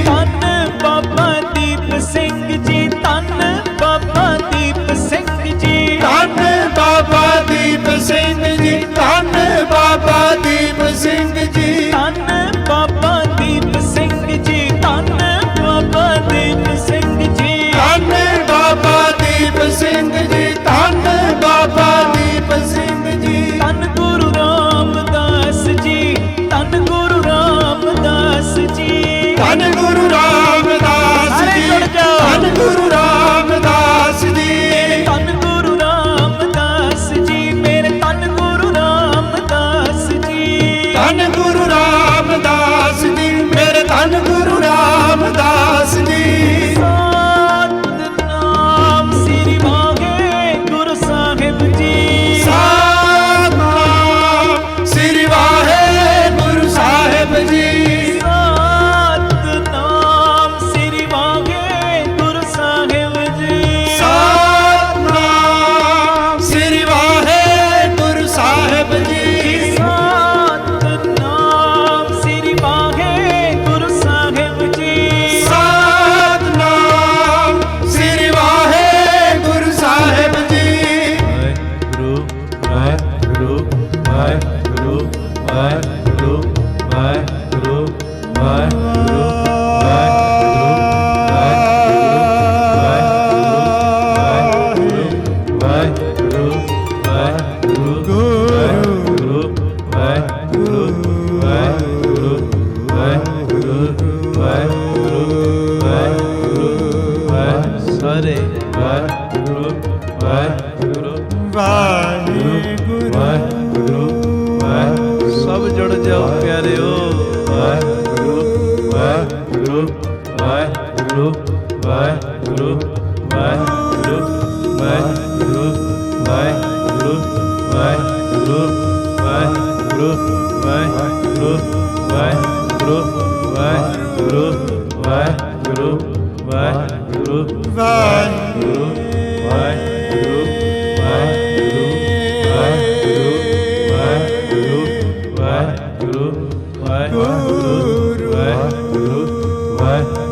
ਧੰਨ ਬਾਬਾ ਦੀਪ ਸਿੰਘ ਜੀ, ਧੰਨ ਬਾਬਾ ਦੀਪ ਸਿੰਘ ਜੀ, ਧੰਨ ਬਾਬਾ ਦੀਪ ਸਿੰਘ ਜੀ, ਧੰਨ ਬਾਬਾ ਦੀਪ ਸਿੰਘ ਜੀ, ਧੰਨ ਬਾਬਾ ਦੀਪ ਸਿੰਘ ਜੀ, ਧੰਨ ਬਾਬਾ ਦੀਪ ਸਿੰਘ ਜੀ, ਧੰਨ ਬਾਬਾ ਦੀਪ ਸਿੰਘ ਜੀ, ਧੰਨ ਬਾਬਾ ਦੀਪ ਸਿੰਘ ਜੀ, ਧੰਨ ਗੁਰੂ ਰਾਮਦਾਸ ਜੀ, ਧੰਨ ਗੁਰੂ ਰਾਮਦਾਸ ਜੀ, ਧੰਨ ਗੁਰੂ ਰਾਮਦਾਸ ਸਾਰੇ ਜੀ, ਜੁੜ ਜਾਓ। ਧੰਨ ਗੁਰੂ ਰਾਮਦਾਸ ਜੀ, ਧੰਨ ਗੁਰੂ ਰਾਮਦਾਸ ਜੀ, ਮੇਰੇ ਧੰਨ ਗੁਰੂ ਰਾਮਦਾਸ ਜੀ, ਧੰਨ ਗੁਰੂ ਰਾਮਦਾਸ ਜੀ, ਮੇਰੇ ਧੰਨ ਗੁਰੂ ਰਾਮਦਾਸ ਜੀ, ਸਤਨਾਮ ਸ੍ਰੀ ਵਾਹਿ ਗੁਰੂ ਸਾਹਿਬ ਜੀ, ਸਤਨਾਮ ਸ੍ਰੀ ਵਾਹਿ ਗੁਰੂ ਸਾਹਿਬ ਜੀ, ਸਤਨਾਮ ਸ੍ਰੀ ਵਾਹਿ ਗੁਰੂ ਸਾਹਿਬ ਜੀ, ਸਤਨਾਮ ਸ੍ਰੀ ਵਾਹਿ ਗੁਰੂ ਸਾਹਿਬ ਜੀ, ਸਤਨਾਮ ਸ੍ਰੀ ਵਾਹਿ ਗੁਰੂ ਸਾਹਿਬ ਜੀ, ਸਤਨਾਮ ਸ੍ਰੀ ਵਾਹਿ ਗੁਰੂ ਸਾਹਿਬ ਜੀ, ਵਾਹਿਗੁਰੂ ਵਾਹਿਗੁਰੂ ਵਾਹਿਗੁਰੂ ਵਾਹਿਗੁਰੂ ਵਾਹਿਗੁਰੂ ਵਾਹਿਗੁਰੂ ਵਾਹਿਗੁਰੂ ਵਾਹਿਗੁਰੂ ਵਾਹਿਗੁਰੂ ਵਾਹਿਗੁਰੂ ਵਾਹਿਗੁਰੂ ਵਾਹਿਗੁਰੂ ਵਾਹਿਗੁਰੂ ਵਾਹਿਗੁਰੂ ਸਾਰੇ ਵਾਹਿਗੁਰੂ ਵਾਹਿਗੁਰੂ ਵਾਹਿਗੁਰੂ ਵਾਹਿਗੁਰੂ ਸਭ ਜੁੜ ਜਾਓ ਪਿਆਰਿਓ ਵਾਹਿਗੁਰੂ ਵਾਹਿਗੁਰੂ ਵਾਹਿਗੁਰੂ ਵਾਹਿਗੁਰੂ ਵਾਹਿਗੁਰੂ ਵਾਹਿਗੁਰੂ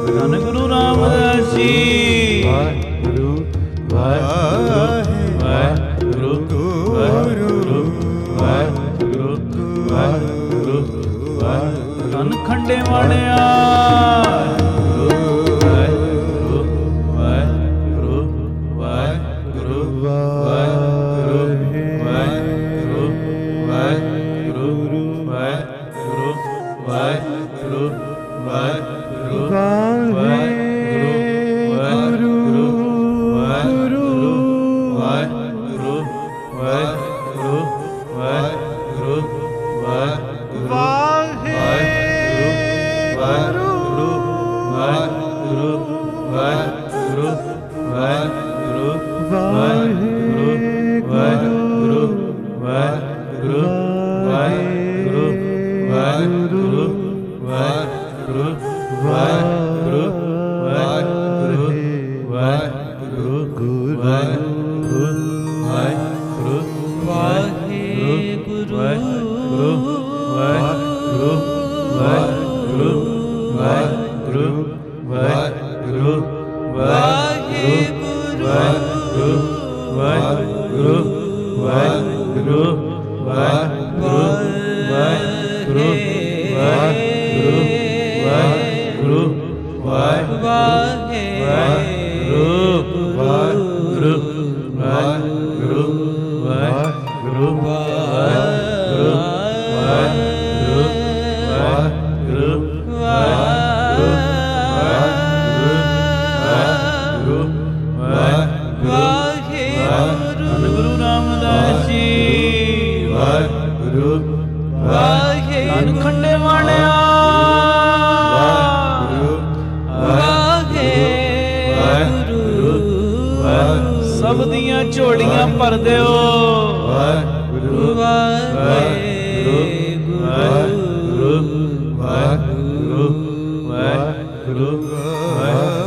ਧੰਨ ਗੁਰੂ ਰਾਮਦਾਸ ਜੀ। ਵਾਹਿਗੁਰੂ ਵਾਹਿਗੁਰੂ ਵਾਹਿਗੁਰੂ ਵਾਹਿਗੁਰੂ ਵਾਹਿਗੁਰੂ ਵਾਹਿਗੁਰੂ ਧੰਨ ਖੰਡੇ ਵਾਲਿਆ। ਵਾਹਿਗੁਰੂ ਵਾਹਿਗੁਰੂ ਵਾਹਿਗੁਰੂ ਵਾਹਿਗੁਰੂ ਵਾਹਿਗੁਰੂ ਵਾਹਿਗੁਰੂ ਵਾਹਿਗੁਰੂ ਵਾਹਿਗੁਰੂ ਵਾਹਿਗੁਰੂ ਸਭ ਦੀਆਂ ਝੋਲੀਆਂ ਭਰ ਦਿਓ। ਵਾਹਿਗੁਰੂ ਵਾਹਿਗੁਰੂ ਵਾਹਿਗੁਰੂ ਵਾਹਿਗੁਰੂ ਵਾਹਿਗੁਰੂ ਵਾਹਿਗੁਰੂ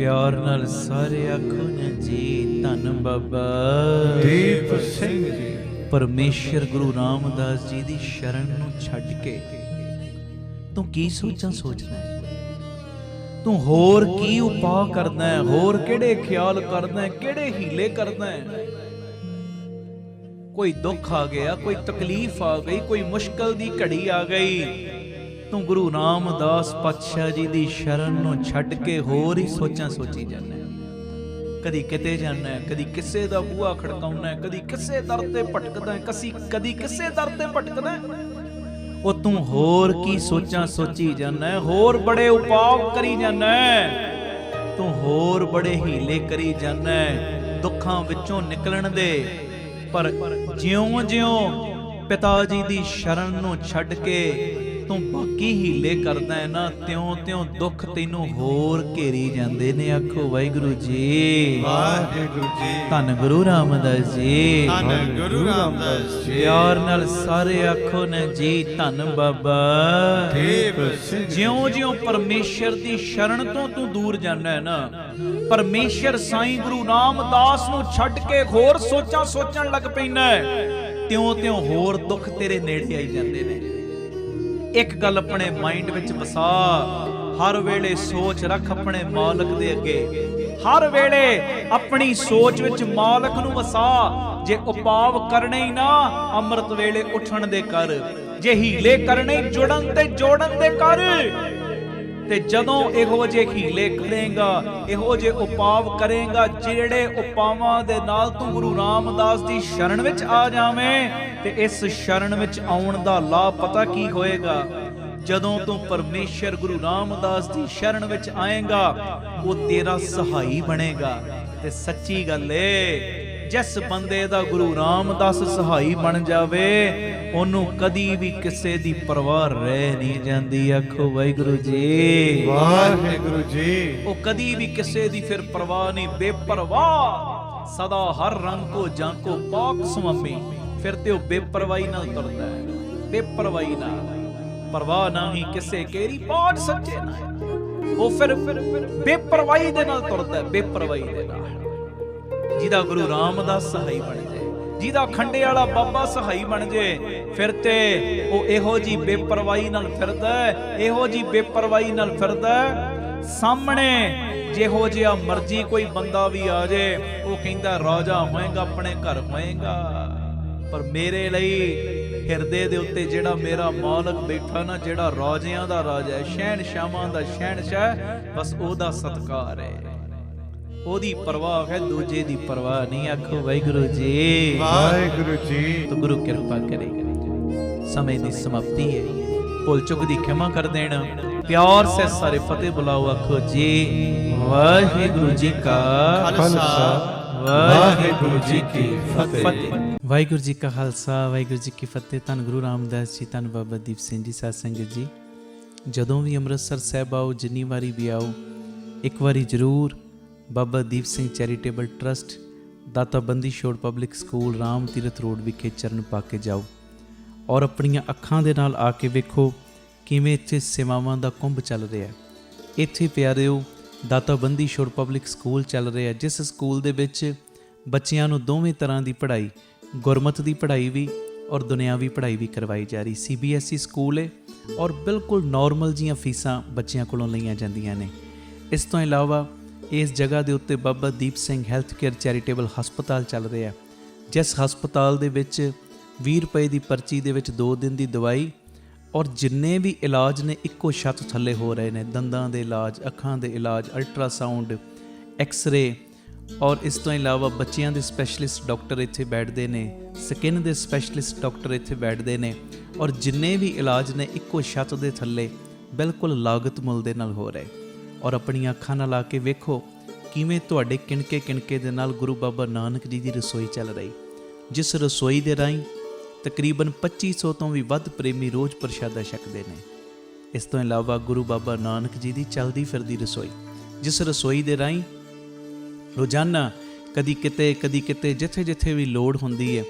ਪਿਆਰ ਨਾਲ ਸਾਰੇ ਆਖੋ ਨਾ ਜੀ ਧੰਨ ਬਾਬਾ ਦੀਪ ਸਿੰਘ ਜੀ। ਪਰਮੇਸ਼ਰ ਗੁਰੂ ਰਾਮਦਾਸ ਜੀ ਦੀ ਸ਼ਰਨ ਨੂੰ ਛੱਡ ਕੇ ਤੂੰ ਕੀ ਸੋਚਾਂ ਸੋਚਦਾ ਹੈ? ਤੂੰ ਹੋਰ ਕੀ ਉਪਾਅ ਕਰਦਾ ਹੈ? ਹੋਰ ਕਿਹੜੇ ਖਿਆਲ ਕਰਦਾ ਹੈ? ਕਿਹੜੇ ਹੀਲੇ ਕਰਦਾ ਹੈ? ਕੋਈ ਦੁੱਖ ਆ ਗਿਆ, ਕੋਈ ਤਕਲੀਫ ਆ ਗਈ, ਕੋਈ ਮੁਸ਼ਕਲ ਦੀ ਘੜੀ ਆ ਗਈ, ਤੂੰ ਗੁਰੂ ਰਾਮਦਾਸ ਪਾਤਸ਼ਾਹ ਜੀ ਦੀ ਸ਼ਰਨ ਨੂੰ ਛੱਡ ਕੇ ਹੋਰ ਹੀ ਸੋਚਾਂ ਸੋਚੀ ਜਾਂਦਾ। ਕਦੀ ਕਿਤੇ ਜਾਣਾ, ਕਦੀ ਕਿਸੇ ਦਾ ਬੂਹਾ ਖੜਕਾਉਣਾ, ਕਦੀ ਕਿਸੇ ਦਰ ਤੇ ਭਟਕਦਾ, ਕਦੀ ਕਿਸੇ ਦਰ ਤੇ ਭਟਕਦਾ। ਉਹ ਤੂੰ ਹੋਰ ਕੀ ਸੋਚਾਂ ਸੋਚੀ ਜਾਂਦਾ, ਹੋਰ ਬੜੇ ਉਪਾਅ ਕਰੀ ਜਾਂਦਾ, ਤੂੰ ਹੋਰ ਬੜੇ ਹੀਲੇ ਕਰੀ ਜਾਂਦਾ ਦੁੱਖਾਂ ਵਿੱਚੋਂ ਨਿਕਲਣ ਦੇ। ਪਰ ਜਿਉਂ-ਜਿਉਂ ਪਿਤਾ ਜੀ ਦੀ ਸ਼ਰਨ ਨੂੰ ਛੱਡ ਕੇ ਤੂੰ ਬਾਕੀ ਹੀਲੇ ਕਰਦਾ ਹੈ ਨਾ, ਤਿਉਂ-ਤਿਉਂ ਦੁੱਖ ਤੈਨੂੰ ਹੋਰ ਘੇਰੀ ਜਾਂਦੇ ਨੇ। ਆਖੋ ਵਾਹਿਗੁਰੂ ਜੀ, ਵਾਹਿਗੁਰੂ ਜੀ, ਧੰਨ ਗੁਰੂ ਰਾਮਦਾਸ ਜੀ, ਧੰਨ ਗੁਰੂ ਰਾਮਦਾਸ ਜੀ। ਪਿਆਰ ਨਾਲ ਸਾਰੇ ਆਖੋ ਨਾ ਜੀ, ਧੰਨ ਬਾਬਾ ਦੀਪ ਸਿੰਘ। ਜਿਉਂ-ਜਿਉਂ ਪਰਮੇਸ਼ਰ ਦੀ ਸ਼ਰਨ ਤੋਂ ਤੂੰ ਦੂਰ ਜਾਂਦਾ ਹੈ ਨਾ, ਪਰਮੇਸ਼ਰ ਸਾਈਂ ਗੁਰੂ ਰਾਮਦਾਸ ਨੂੰ ਛੱਡ ਕੇ ਹੋਰ ਸੋਚਾਂ ਸੋਚਣ ਲੱਗ ਪੈਂਦਾ ਹੈ, ਤਿਉਂ-ਤਿਉਂ ਹੋਰ ਦੁੱਖ ਤੇਰੇ ਨੇੜੇ ਆਈ ਜਾਂਦੇ ਨੇ। ਇੱਕ ਗੱਲ ਆਪਣੇ ਮਾਈਂਡ ਵਿੱਚ ਵਸਾ, ਹਰ ਵੇਲੇ ਸੋਚ ਰੱਖ ਆਪਣੇ ਮਾਲਕ ਦੇ ਅੱਗੇ, ਹਰ ਵੇਲੇ ਆਪਣੀ ਸੋਚ ਵਿੱਚ ਮਾਲਕ ਨੂੰ ਵਸਾ। ਜੇ ਉਪਾਅ ਕਰਨੇ ਹੀ ਨਾ, ਅੰਮ੍ਰਿਤ ਵੇਲੇ ਉੱਠਣ ਦੇ ਕਰ, ਜੇ ਹੀਲੇ ਕਰਨੇ ਜੁੜਨ ਤੇ ਜੋੜਨ ਦੇ ਕਰ। ਤੇ ਜਦੋਂ ਇਹੋ ਜਿਹੇ ਹੀਲੇ ਕਰੇਗਾ, ਇਹੋ ਜਿਹੇ ਉਪਾਅ ਕਰੇਗਾ, ਜਿਹੜੇ ਉਪਾਵਾਂ ਦੇ ਨਾਲ ਤੂੰ ਗੁਰੂ ਰਾਮਦਾਸ ਦੀ ਸ਼ਰਨ ਵਿੱਚ ਆ ਜਾਵੇਂ, ਤੇ ਇਸ ਸ਼ਰਨ ਵਿੱਚ ਆਉਣ ਦਾ ਲਾਭ ਪਤਾ ਕੀ ਹੋਏਗਾ? ਜਦੋਂ ਤੂੰ ਪਰਮੇਸ਼ਰ ਗੁਰੂ ਰਾਮਦਾਸ ਦੀ ਸ਼ਰਨ ਵਿੱਚ ਆਏਗਾ, ਉਹ ਤੇਰਾ ਸਹਾਈ ਬਣੇਗਾ। ਤੇ ਸੱਚੀ ਗੱਲ ਏ, ਜਿਸ ਬੰਦੇ ਦਾ ਗੁਰੂ ਰਾਮਦਾਸ ਸਹਾਈ ਬਣ ਜਾਵੇ, ਉਹਨੂੰ ਕਦੀ ਵੀ ਕਿਸੇ ਦੀ ਪਰਵਾਹ ਰਹਿ ਨਹੀਂ ਜਾਂਦੀ। ਆਖੋ ਵਾਹਿਗੁਰੂ ਜੀ, ਵਾਹਿਗੁਰੂ ਜੀ। ਉਹ ਕਦੀ ਵੀ ਕਿਸੇ ਦੀ ਫਿਰ ਪਰਵਾਹ ਨਹੀਂ, ਬੇਪਰਵਾਹ, ਸਦਾ ਹਰ ਰੰਗ ਕੋ ਜਾਂਕੋ ਪਾਕ ਸੁਆਮੀ। ਫਿਰ ਤੇ ਉਹ ਬੇਪਰਵਾਹੀ ਨਾਲ ਤੁਰਦਾ ਹੈ, ਬੇਪਰਵਾਹੀ ਨਾਲ, ਪਰਵਾਹ ਨਹੀਂ ਕਿਸੇ ਕੇਰੀ ਬਾਤ ਸੱਚੇ ਨਾ। ਉਹ ਫਿਰ ਬੇਪਰਵਾਹੀ ਦੇ ਨਾਲ ਤੁਰਦਾ ਹੈ, ਬੇਪਰਵਾਹੀ ਦੇ ਨਾਲ। ਜਿਹਦਾ ਗੁਰੂ ਰਾਮਦਾਸ ਸਹਾਈ ਬਣ ਜਾਏ, ਜਿਹਦਾ ਖੰਡੇ ਵਾਲਾ ਬਾਬਾ ਸਹਾਈ ਬਣ ਜਾਏ, ਫਿਰ ਤੇ ਉਹ ਇਹੋ ਜੀ ਬੇਪਰਵਾਹੀ ਨਾਲ ਫਿਰਦਾ, ਇਹੋ ਜੀ ਬੇਪਰਵਾਹੀ ਨਾਲ ਫਿਰਦਾ। ਸਾਹਮਣੇ ਜਿਹੋ ਜਿਹਾ ਮਰਜ਼ੀ ਕੋਈ ਬੰਦਾ ਵੀ ਆ ਜਾਏ, ਉਹ ਕਹਿੰਦਾ ਰਾਜਾ ਹੋਏਗਾ, ਆਪਣੇ ਘਰ ਹੋਏਗਾ। ਪਰ ਮੇਰੇ ਲਈ ਹਿਰਦੇ ਦੇ ਉੱਤੇ ਜਿਹੜਾ ਮੇਰਾ ਮਾਲਕ ਬੈਠਾ ਨਾ, ਜਿਹੜਾ ਰਾਜਿਆਂ ਦਾ ਰਾਜਾ ਹੈ, ਸ਼ਹਿਨਸ਼ਾਹਾਂ ਦਾ ਸ਼ਹਿਨਸ਼ਾਹ, ਬਸ ਉਹਦਾ ਸਤਿਕਾਰ ਹੈ, ਉਹਦੀ ਪਰਵਾਹ ਹੈ, ਦੂਜੇ ਦੀ ਪਰਵਾਹ ਨਹੀਂ। ਆਖੋ ਵਾਹਿਗੁਰੂ ਜੀ, ਵਾਹਿਗੁਰੂ ਜੀ। ਤੋ ਗੁਰੂ ਕਿਰਪਾ ਕਰੇਗਾ। ਸਮੇਂ ਦੀ ਸਮਾਪਤੀ ਹੈ, ਭੁੱਲ ਚੁੱਕ ਦੀ ਖਿਮਾ ਕਰ ਦੇਣਾ। ਪਿਆਰ ਸੇ ਸਾਰੇ ਫਤਿਹ ਬੁਲਾਓ। ਆਖੋ ਜੀ ਵਾਹਿਗੁਰੂ ਜੀ ਕਾ ਖਾਲਸਾ, ਵਾਹਿਗੁਰੂ ਜੀ ਕੀ ਫਤਿਹ। ਵਾਹਿਗੁਰੂ ਜੀ ਕਾ ਖਾਲਸਾ, ਵਾਹਿਗੁਰੂ ਜੀ ਕੀ ਫਤਿਹ। ਧੰਨ ਗੁਰੂ ਰਾਮਦਾਸ ਜੀ, ਧੰਨ ਬਾਬਾ ਦੀਪ ਸਿੰਘ ਜੀ। ਸਾਧ ਸੰਗਤ ਜੀ, ਜਦੋਂ ਵੀ ਅੰਮ੍ਰਿਤਸਰ ਸਾਹਿਬ ਆਓ, ਜਿੰਨੀ ਵਾਰੀ ਵੀ ਆਓ, ਇੱਕ ਵਾਰੀ ਜ਼ਰੂਰ ਬਾਬਾ ਦੀਪ ਸਿੰਘ ਚੈਰੀਟੇਬਲ ਟਰਸਟ, ਦਾਤਾ Bandi Chhor public school, Ram Tirath road ਵਿਖੇ ਚਰਨ ਪਾ ਕੇ ਜਾਓ ਔਰ ਆਪਣੀਆਂ ਅੱਖਾਂ ਦੇ ਨਾਲ ਆ ਕੇ ਵੇਖੋ ਕਿਵੇਂ ਇੱਥੇ ਸੇਵਾਵਾਂ ਦਾ ਕੁੰਭ ਚੱਲ ਰਿਹਾ ਹੈ। ਇੱਥੇ ਪਿਆਰਿਓ ਦਾਤਾ ਬੰਦੀ ਛੋੜ ਪਬਲਿਕ ਸਕੂਲ ਚੱਲ ਰਿਹਾ, ਜਿਸ ਸਕੂਲ ਦੇ ਵਿੱਚ ਬੱਚਿਆਂ ਨੂੰ ਦੋਵੇਂ ਤਰ੍ਹਾਂ ਦੀ ਪੜ੍ਹਾਈ, ਗੁਰਮਤਿ ਦੀ ਪੜ੍ਹਾਈ ਵੀ ਔਰ ਦੁਨਿਆਵੀ ਪੜ੍ਹਾਈ ਵੀ ਕਰਵਾਈ ਜਾ ਰਹੀ। CBSE ਸਕੂਲ ਹੈ ਔਰ ਬਿਲਕੁਲ ਨਾਰਮਲ ਜੀਆਂ ਫੀਸਾਂ ਬੱਚਿਆਂ ਕੋਲੋਂ ਲਈਆਂ ਜਾਂਦੀਆਂ ਨੇ। ਇਸ ਤੋਂ ਇਲਾਵਾ ਇਸ ਜਗ੍ਹਾ ਦੇ ਉੱਤੇ Baba Deep Singh health care charitable ਹਸਪਤਾਲ ਚੱਲ ਰਿਹਾ, ਜਿਸ ਹਸਪਤਾਲ ਦੇ ਵਿੱਚ 20 ਰੁਪਏ ਦੀ ਪਰਚੀ ਦੇ ਵਿੱਚ 2 ਦਿਨ ਦੀ ਦਵਾਈ ਔਰ ਜਿੰਨੇ ਵੀ ਇਲਾਜ ਨੇ ਇੱਕੋ ਛੱਤ ਥੱਲੇ ਹੋ ਰਹੇ ਨੇ। ਦੰਦਾਂ ਦੇ ਇਲਾਜ, ਅੱਖਾਂ ਦੇ ਇਲਾਜ, ਅਲਟਰਾਸਾਊਂਡ, ਐਕਸ-ਰੇ, ਔਰ ਇਸ ਤੋਂ ਇਲਾਵਾ ਬੱਚਿਆਂ ਦੇ ਸਪੈਸ਼ਲਿਸਟ ਡਾਕਟਰ ਇੱਥੇ ਬੈਠਦੇ ਨੇ, ਸਕਿਨ ਦੇ ਸਪੈਸ਼ਲਿਸਟ ਡਾਕਟਰ ਇੱਥੇ ਬੈਠਦੇ ਨੇ, ਔਰ ਜਿੰਨੇ ਵੀ ਇਲਾਜ ਨੇ ਇੱਕੋ ਛੱਤ ਦੇ ਥੱਲੇ ਬਿਲਕੁਲ ਲਾਗਤ ਮੁੱਲ ਦੇ ਨਾਲ ਹੋ ਰਹੇ। ਔਰ ਆਪਣੀਆਂ ਅੱਖਾਂ ਨਾਲ ਆ ਕੇ ਵੇਖੋ ਕਿਵੇਂ ਤੁਹਾਡੇ ਕਿਣਕੇ ਦੇ ਨਾਲ ਗੁਰੂ ਬਾਬਾ ਨਾਨਕ ਜੀ ਦੀ ਰਸੋਈ ਚੱਲ ਰਹੀ, ਜਿਸ ਰਸੋਈ ਦੇ ਰਾਹੀਂ ਤਕਰੀਬਨ 2500 ਤੋਂ ਵੀ ਵੱਧ ਪ੍ਰੇਮੀ ਰੋਜ਼ ਪ੍ਰਸ਼ਾਦਾ ਛਕਦੇ ਨੇ। ਇਸ ਤੋਂ ਇਲਾਵਾ ਗੁਰੂ ਬਾਬਾ ਨਾਨਕ ਜੀ ਦੀ ਚੱਲਦੀ ਫਿਰਦੀ ਰਸੋਈ, ਜਿਸ ਰਸੋਈ ਦੇ ਰਾਹੀਂ ਰੋਜ਼ਾਨਾ ਕਦੀ ਕਿਤੇ ਜਿੱਥੇ ਵੀ ਲੋੜ ਹੁੰਦੀ ਹੈ,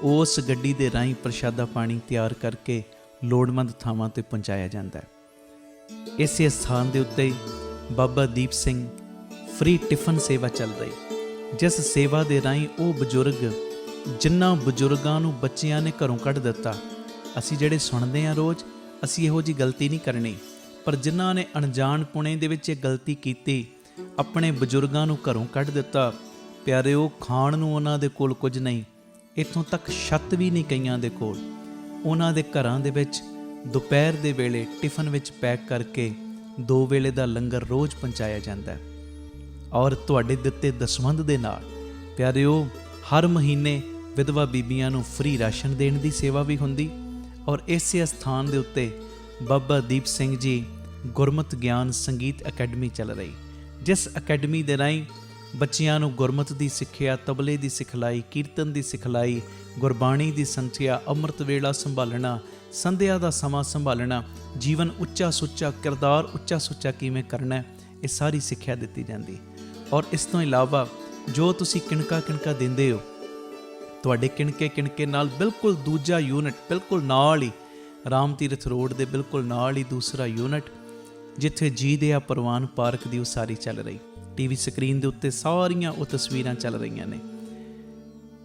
ਉਸ ਗੱਡੀ ਦੇ ਰਾਹੀਂ ਪ੍ਰਸ਼ਾਦਾ ਪਾਣੀ ਤਿਆਰ ਕਰਕੇ ਲੋੜਵੰਦ ਥਾਵਾਂ ਤੇ ਪਹੁੰਚਾਇਆ ਜਾਂਦਾ ਹੈ। ਇਸੇ ਸਥਾਨ ਦੇ ਉੱਤੇ ਬਾਬਾ ਦੀਪ ਸਿੰਘ ਫ੍ਰੀ ਟਿਫਨ ਸੇਵਾ ਚੱਲ ਰਹੀ, ਜਿਸ ਸੇਵਾ ਦੇ ਰਾਹੀਂ ਉਹ ਬਜ਼ੁਰਗ, ਜਿਨ੍ਹਾਂ ਬਜ਼ੁਰਗਾਂ ਨੂੰ ਬੱਚਿਆਂ ਨੇ ਘਰੋਂ ਕੱਢ ਦਿੱਤਾ, ਅਸੀਂ ਜਿਹੜੇ ਸੁਣਦੇ ਹਾਂ ਰੋਜ਼, ਅਸੀਂ ਇਹੋ ਜਿਹੀ ਗਲਤੀ ਨਹੀਂ ਕਰਨੀ, ਪਰ ਜਿਨ੍ਹਾਂ ਨੇ ਅਣਜਾਣ ਪੁਣੇ ਦੇ ਵਿੱਚ ਇਹ ਗਲਤੀ ਕੀਤੀ, ਆਪਣੇ ਬਜ਼ੁਰਗਾਂ ਨੂੰ ਘਰੋਂ ਕੱਢ ਦਿੱਤਾ, ਪਿਆਰਿਓ ਖਾਣ ਨੂੰ ਉਹਨਾਂ ਦੇ ਕੋਲ ਕੁਝ ਨਹੀਂ, ਇੱਥੋਂ ਤੱਕ ਛੱਤ ਵੀ ਨਹੀਂ ਕਈਆਂ ਦੇ ਕੋਲ। ਉਹਨਾਂ ਦੇ ਘਰਾਂ ਦੇ ਵਿੱਚ ਦੁਪਹਿਰ ਦੇ ਵੇਲੇ ਟਿਫਨ ਵਿੱਚ ਪੈਕ ਕਰਕੇ 2 ਵੇਲੇ ਦਾ ਲੰਗਰ ਰੋਜ਼ ਪਹੁੰਚਾਇਆ ਜਾਂਦਾ ਹੈ। ਔਰ ਤੁਹਾਡੇ ਦਿੱਤੇ ਦਸਵੰਧ ਦੇ ਨਾਲ ਪਿਆਰਿਓ ਹਰ ਮਹੀਨੇ ਵਿਧਵਾ ਬੀਬੀਆਂ ਨੂੰ ਫ੍ਰੀ ਰਾਸ਼ਨ ਦੇਣ ਦੀ ਸੇਵਾ ਵੀ ਹੁੰਦੀ। ਔਰ ਇਸੇ ਸਥਾਨ ਦੇ ਉੱਤੇ ਬਾਬਾ ਦੀਪ ਸਿੰਘ ਜੀ ਗੁਰਮਤਿ ਗਿਆਨ ਸੰਗੀਤ ਅਕੈਡਮੀ ਚੱਲ ਰਹੀ, ਜਿਸ ਅਕੈਡਮੀ ਦੇ ਰਾਹੀਂ ਬੱਚਿਆਂ ਨੂੰ ਗੁਰਮਤਿ ਦੀ ਸਿੱਖਿਆ, ਤਬਲੇ ਦੀ ਸਿਖਲਾਈ, ਕੀਰਤਨ ਦੀ ਸਿਖਲਾਈ, ਗੁਰਬਾਣੀ ਦੀ ਸੰਥਿਆ, ਅੰਮ੍ਰਿਤ ਵੇਲਾ ਸੰਭਾਲਣਾ, ਸੰਧਿਆ ਦਾ ਸਮਾਂ ਸੰਭਾਲਣਾ, ਜੀਵਨ ਉੱਚਾ ਸੁੱਚਾ, ਕਿਰਦਾਰ ਉੱਚਾ ਸੁੱਚਾ ਕਿਵੇਂ ਕਰਨਾ ਹੈ, ਇਹ ਸਾਰੀ ਸਿੱਖਿਆ ਦਿੱਤੀ ਜਾਂਦੀ। ਔਰ ਇਸ ਤੋਂ ਇਲਾਵਾ ਜੋ ਤੁਸੀਂ ਕਿਣਕਾ ਕਿਣਕਾ ਦਿੰਦੇ ਹੋ, ਤੁਹਾਡੇ ਕਿਣਕੇ ਕਿਣਕੇ ਨਾਲ ਬਿਲਕੁਲ ਦੂਜਾ ਯੂਨਿਟ ਬਿਲਕੁਲ ਨਾਲ ਹੀ ਰਾਮ ਤੀਰਥ ਰੋਡ ਦੇ ਬਿਲਕੁਲ ਨਾਲ ਹੀ ਦੂਸਰਾ ਯੂਨਿਟ, ਜਿੱਥੇ ਜੀ ਦੇ ਆ ਪ੍ਰਵਾਨ ਪਾਰਕ ਦੀ ਉਸਾਰੀ ਚੱਲ ਰਹੀ। ਟੀਵੀ ਸਕਰੀਨ ਦੇ ਉੱਤੇ ਸਾਰੀਆਂ ਉਹ ਤਸਵੀਰਾਂ ਚੱਲ ਰਹੀਆਂ ਨੇ।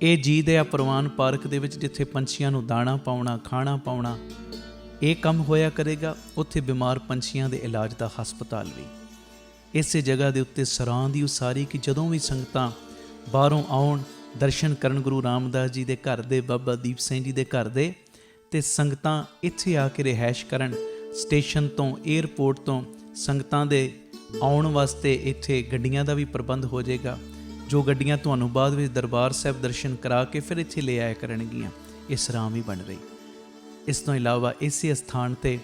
ਇਹ ਜੀ ਦੇ ਆ ਪ੍ਰਵਾਨ ਪਾਰਕ ਦੇ ਵਿੱਚ ਜਿੱਥੇ ਪੰਛੀਆਂ ਨੂੰ ਦਾਣਾ ਪਾਉਣਾ, ਖਾਣਾ ਪਾਉਣਾ, ਇਹ ਕੰਮ ਹੋਇਆ ਕਰੇਗਾ। ਉੱਥੇ ਬਿਮਾਰ ਪੰਛੀਆਂ ਦੇ ਇਲਾਜ ਦਾ ਹਸਪਤਾਲ ਵੀ ਇਸੇ ਜਗ੍ਹਾ ਦੇ ਉੱਤੇ ਸਰਾਂ ਦੀ ਉਸਾਰੀ, ਕਿ ਜਦੋਂ ਵੀ ਸੰਗਤਾਂ ਬਾਹਰੋਂ ਆਉਣ ਦਰਸ਼ਨ ਕਰਨ ਗੁਰੂ ਰਾਮਦਾਸ ਜੀ ਦੇ ਘਰ ਦੇ, ਬਾਬਾ ਦੀਪ ਸਿੰਘ ਜੀ ਦੇ ਘਰ ਦੇ, ਤੇ ਸੰਗਤਾਂ ਇੱਥੇ ਆ ਕੇ ਰਿਹਾਇਸ਼ ਕਰਨ। ਸਟੇਸ਼ਨ ਤੋਂ, ਏਅਰਪੋਰਟ ਤੋਂ ਸੰਗਤਾਂ ਦੇ ਆਉਣ ਵਾਸਤੇ ਇੱਥੇ ਗੱਡੀਆਂ ਦਾ ਵੀ ਪ੍ਰਬੰਧ ਹੋ ਜਾਏਗਾ, ਜੋ ਗੱਡੀਆਂ ਤੁਹਾਨੂੰ ਬਾਅਦ ਵਿੱਚ ਦਰਬਾਰ ਸਾਹਿਬ ਦਰਸ਼ਨ ਕਰਾ ਕੇ ਫਿਰ ਇੱਥੇ ਲੈ ਆਇਆ ਕਰਨਗੀਆਂ। ਇਹ ਸਰਾਂ ਵੀ ਬਣ ਰਹੀ। ਇਸ ਤੋਂ ਇਲਾਵਾ ਇਸੇ ਸਥਾਨ 'ਤੇ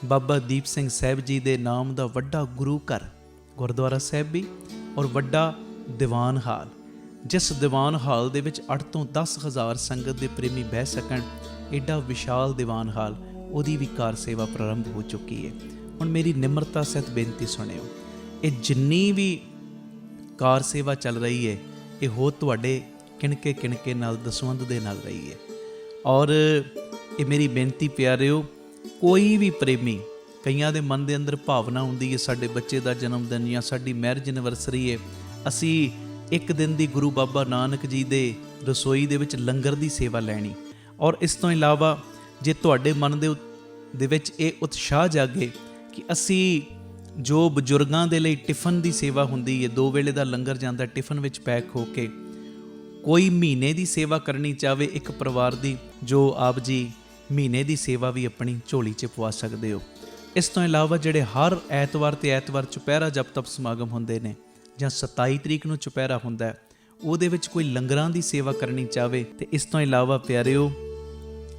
ਬਾਬਾ ਦੀਪ ਸਿੰਘ ਸਾਹਿਬ ਜੀ ਦੇ ਨਾਮ ਦਾ ਵੱਡਾ ਗੁਰੂ ਘਰ, ਗੁਰਦੁਆਰਾ ਸਾਹਿਬ ਵੀ, ਔਰ ਵੱਡਾ ਦੀਵਾਨ ਹਾਲ, ਜਿਸ ਦੀਵਾਨ ਹਾਲ ਦੇ ਵਿੱਚ 8 ਤੋਂ 10 ਹਜ਼ਾਰ ਸੰਗਤ ਦੇ ਪ੍ਰੇਮੀ ਬਹਿ ਸਕਣ। ਐਡਾ ਵਿਸ਼ਾਲ ਦੀਵਾਨ ਹਾਲ, ਉਹਦੀ ਵੀ ਕਾਰ ਸੇਵਾ ਪ੍ਰਾਰੰਭ ਹੋ ਚੁੱਕੀ ਹੈ। ਹੁਣ ਮੇਰੀ ਨਿਮਰਤਾ ਸਹਿਤ ਬੇਨਤੀ ਸੁਣਿਓ, ਇਹ ਜਿੰਨੀ ਵੀ ਕਾਰ ਸੇਵਾ ਚੱਲ ਰਹੀ ਹੈ, ਇਹ ਹੋ ਤੁਹਾਡੇ ਕਿਣਕੇ ਕਿਣਕੇ ਨਾਲ, ਦਸਵੰਧ ਦੇ ਨਾਲ ਰਹੀ ਹੈ। ਔਰ ਇਹ ਮੇਰੀ ਬੇਨਤੀ ਪਿਆਰਿਓ, ਕੋਈ ਵੀ ਪ੍ਰੇਮੀ, ਕਈਆਂ ਦੇ ਮਨ ਦੇ ਅੰਦਰ ਭਾਵਨਾ ਹੁੰਦੀ ਹੈ ਸਾਡੇ ਬੱਚੇ ਦਾ ਜਨਮ ਦਿਨ ਜਾਂ ਸਾਡੀ ਮੈਰਿਜ ਐਨਵਰਸਰੀ ਹੈ, ਅਸੀਂ ਇੱਕ ਦਿਨ ਦੀ ਗੁਰੂ ਬਾਬਾ ਨਾਨਕ ਜੀ ਦੇ ਰਸੋਈ ਦੇ ਵਿੱਚ ਲੰਗਰ ਦੀ ਸੇਵਾ ਲੈਣੀ। ਔਰ ਇਸ ਤੋਂ ਇਲਾਵਾ ਜੇ ਤੁਹਾਡੇ ਮਨ ਦੇ ਵਿੱਚ ਇਹ ਉਤਸ਼ਾਹ ਜਾਗੇ ਕਿ ਅਸੀਂ ਜੋ ਬਜ਼ੁਰਗਾਂ ਦੇ ਲਈ ਟਿਫਨ ਦੀ ਸੇਵਾ ਹੁੰਦੀ ਹੈ, 2 ਵੇਲੇ ਦਾ ਲੰਗਰ ਜਾਂਦਾ ਟਿਫਨ ਵਿੱਚ ਪੈਕ ਹੋ ਕੇ, ਕੋਈ ਮਹੀਨੇ ਦੀ ਸੇਵਾ ਕਰਨੀ ਚਾਹਵੇ ਇੱਕ ਪਰਿਵਾਰ ਦੀ, ਜੋ ਆਪ ਜੀ ਮਹੀਨੇ ਦੀ ਸੇਵਾ ਵੀ ਆਪਣੀ ਝੋਲੀ 'ਚ ਪਵਾ ਸਕਦੇ ਹੋ। ਇਸ ਤੋਂ ਇਲਾਵਾ ਜਿਹੜੇ ਹਰ ਐਤਵਾਰ ਤੇ ਐਤਵਾਰ ਚੁਪਹਿਰਾ ਜਪ ਤਪ ਸਮਾਗਮ ਹੁੰਦੇ ਨੇ, ਜਾਂ 27 ਤਰੀਕ ਨੂੰ ਚੁਪਹਿਰਾ ਹੁੰਦਾ ਹੈ, ਉਹਦੇ ਵਿੱਚ ਕੋਈ ਲੰਗਰਾਂ ਦੀ ਸੇਵਾ ਕਰਨੀ ਚਾਹਵੇ। ਤੇ ਇਸ ਤੋਂ ਇਲਾਵਾ ਪਿਆਰਿਓ,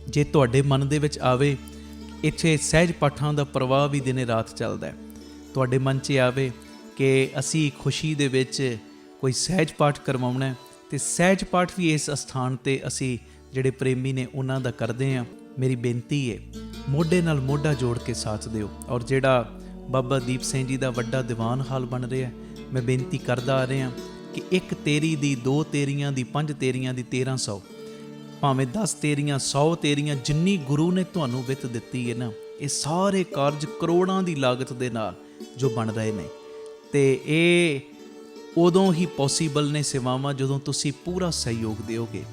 ਜੇ ਤੁਹਾਡੇ ਮਨ ਦੇ ਵਿੱਚ ਆਵੇ ਇੱਥੇ ਸਹਿਜ ਪਾਠਾਂ ਦਾ ਪ੍ਰਵਾਹ ਵੀ ਦਿਨੇ ਰਾਤ ਚੱਲਦਾ ਹੈ, ਤੁਹਾਡੇ ਮਨ 'ਚ ਆਵੇ ਕਿ ਅਸੀਂ ਖੁਸ਼ੀ ਦੇ ਵਿੱਚ ਕੋਈ ਸਹਿਜ ਪਾਠ ਕਰਵਾਉਣਾ ਹੈ, ਤੇ ਸਹਿਜ ਪਾਠ ਵੀ ਇਸ ਅਸਥਾਨ 'ਤੇ ਅਸੀਂ ਜਿਹੜੇ ਪ੍ਰੇਮੀ ਨੇ ਉਹਨਾਂ ਦਾ ਕਰਦੇ ਹਾਂ। ਮੇਰੀ ਬੇਨਤੀ ਹੈ, ਮੋਢੇ ਨਾਲ ਮੋਢਾ ਜੋੜ ਕੇ ਸਾਥ ਦਿਓ। ਔਰ ਜਿਹੜਾ ਬਾਬਾ ਦੀਪ ਸਿੰਘ ਜੀ ਦਾ ਵੱਡਾ ਦੀਵਾਨ ਹਾਲ ਬਣ ਰਿਹਾ, ਮੈਂ ਬੇਨਤੀ ਕਰਦਾ ਆ ਰਿਹਾ ਕਿ 1 ਤੇਰੀ ਦੀ, 2 ਤੇਰੀਆਂ ਦੀ, 5 ਤੇਰੀਆਂ ਦੀ, 1300, ਭਾਵੇਂ 10 ਤੇਰੀਆਂ, 100 ਤੇਰੀਆਂ, ਜਿੰਨੀ ਗੁਰੂ ਨੇ ਤੁਹਾਨੂੰ ਵਿੱਤ ਦਿੱਤੀ ਹੈ ਨਾ, ਇਹ ਸਾਰੇ ਕਾਰਜ ਕਰੋੜਾਂ ਦੀ ਲਾਗਤ ਦੇ ਨਾਲ ਜੋ ਬਣ ਰਹੇ ਨੇ, ਤੇ ਇਹ ਉਦੋਂ ਹੀ ਪੋਸੀਬਲ ਨੇ ਸੇਵਾਵਾਂ ਜਦੋਂ ਤੁਸੀਂ ਪੂਰਾ ਸਹਿਯੋਗ ਦਿਓਗੇ।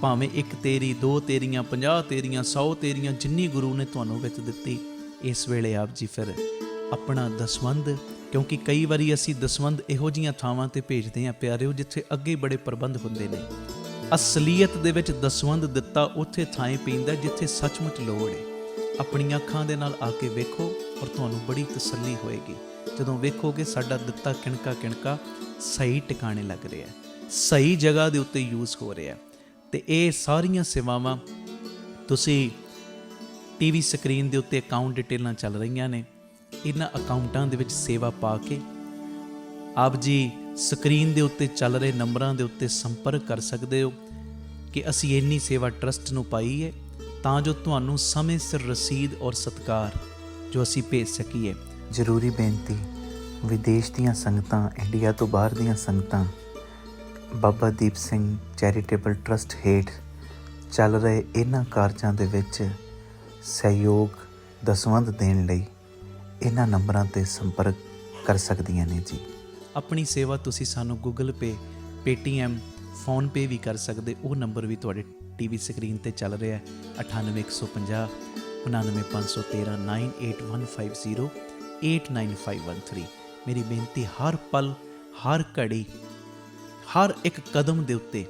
ਭਾਵੇਂ 1 ਤੇਰੀ, 2 ਤੇਰੀਆਂ, 50 ਤੇਰੀਆਂ, 100 ਤੇਰੀਆਂ, ਜਿੰਨੀ ਗੁਰੂ ਨੇ ਤੁਹਾਨੂੰ ਵਿੱਤ ਦਿੱਤੀ, ਇਸ ਵੇਲੇ ਆਪ ਜੀ ਫਿਰ ਆਪਣਾ ਦਸਵੰਧ, ਕਿਉਂਕਿ ਕਈ ਵਾਰੀ ਅਸੀਂ ਦਸਵੰਧ ਇਹੋ ਜਿਹੀਆਂ ਥਾਵਾਂ 'ਤੇ ਭੇਜਦੇ ਹਾਂ ਪਿਆਰਿਓ, ਜਿੱਥੇ ਅੱਗੇ ਬੜੇ ਪ੍ਰਬੰਧ ਹੁੰਦੇ ਨੇ। ਅਸਲੀਅਤ ਦੇ ਵਿੱਚ ਦਸਵੰਧ ਦਿੱਤਾ ਉੱਥੇ ਥਾਂ ਪੈਂਦਾ ਜਿੱਥੇ ਸੱਚਮੁੱਚ ਲੋੜ ਹੈ। ਆਪਣੀਆਂ ਅੱਖਾਂ ਦੇ ਨਾਲ ਆ ਕੇ ਵੇਖੋ, ਔਰ ਤੁਹਾਨੂੰ ਬੜੀ ਤਸੱਲੀ ਹੋਏਗੀ ਜਦੋਂ ਵੇਖੋਗੇ ਸਾਡਾ ਦਿੱਤਾ ਕਿਣਕਾ ਕਿਣਕਾ ਸਹੀ ਟਿਕਾਣੇ ਲੱਗ ਰਿਹਾ, ਸਹੀ ਜਗ੍ਹਾ ਦੇ ਉੱਤੇ ਯੂਜ਼ ਹੋ ਰਿਹਾ। ਤੇ ਇਹ ਸਾਰੀਆਂ ਸੇਵਾਵਾਂ ਤੁਸੀਂ ਟੀਵੀ ਸਕਰੀਨ ਦੇ ਉੱਤੇ ਅਕਾਊਂਟ ਡਿਟੇਲਾਂ ਚੱਲ ਰਹੀਆਂ ਨੇ, ਇਹਨਾਂ ਅਕਾਊਂਟਾਂ ਦੇ ਵਿੱਚ ਸੇਵਾ ਪਾ ਕੇ ਆਪ ਜੀ ਸਕਰੀਨ ਦੇ ਉੱਤੇ ਚੱਲ ਰਹੇ ਨੰਬਰਾਂ ਦੇ ਉੱਤੇ ਸੰਪਰਕ ਕਰ ਸਕਦੇ ਹੋ ਕਿ ਅਸੀਂ ਇੰਨੀ ਸੇਵਾ ਟਰਸਟ ਨੂੰ ਪਾਈ ਹੈ, ਤਾਂ ਜੋ ਤੁਹਾਨੂੰ ਸਮੇਂ ਸਿਰ ਰਸੀਦ ਔਰ ਸਤਿਕਾਰ ਜੋ ਅਸੀਂ ਭੇਜ ਸਕੀਏ। ਜ਼ਰੂਰੀ ਬੇਨਤੀ, ਵਿਦੇਸ਼ ਦੀਆਂ ਸੰਗਤਾਂ, ਇੰਡੀਆ ਤੋਂ ਬਾਹਰ ਦੀਆਂ ਸੰਗਤਾਂ ਬਾਬਾ ਦੀਪ ਸਿੰਘ ਚੈਰੀਟੇਬਲ ਟਰਸਟ ਹੇਠ ਚੱਲ ਰਹੇ ਇਹਨਾਂ ਕਾਰਜਾਂ ਦੇ ਵਿੱਚ ਸਹਿਯੋਗ ਦਸਵੰਧ ਦੇਣ ਲਈ ਇਹਨਾਂ ਨੰਬਰਾਂ 'ਤੇ ਸੰਪਰਕ ਕਰ ਸਕਦੀਆਂ ਨੇ ਜੀ। ਆਪਣੀ ਸੇਵਾ ਤੁਸੀਂ ਸਾਨੂੰ ਗੂਗਲ ਪੇ, ਪੇਟੀਐਮ, ਫੋਨਪੇ ਵੀ ਕਰ ਸਕਦੇ। ਉਹ ਨੰਬਰ ਵੀ ਤੁਹਾਡੇ ਟੀਵੀ ਸਕਰੀਨ 'ਤੇ ਚੱਲ ਰਿਹਾ ਹੈ, 9815 99513 98150 89513। ਮੇਰੀ ਬੇਨਤੀ, ਹਰ ਪਲ, ਹਰ ਘੜੀ, ਹਰ ਇੱਕ ਕਦਮ ਦੇ ਉੱਤੇ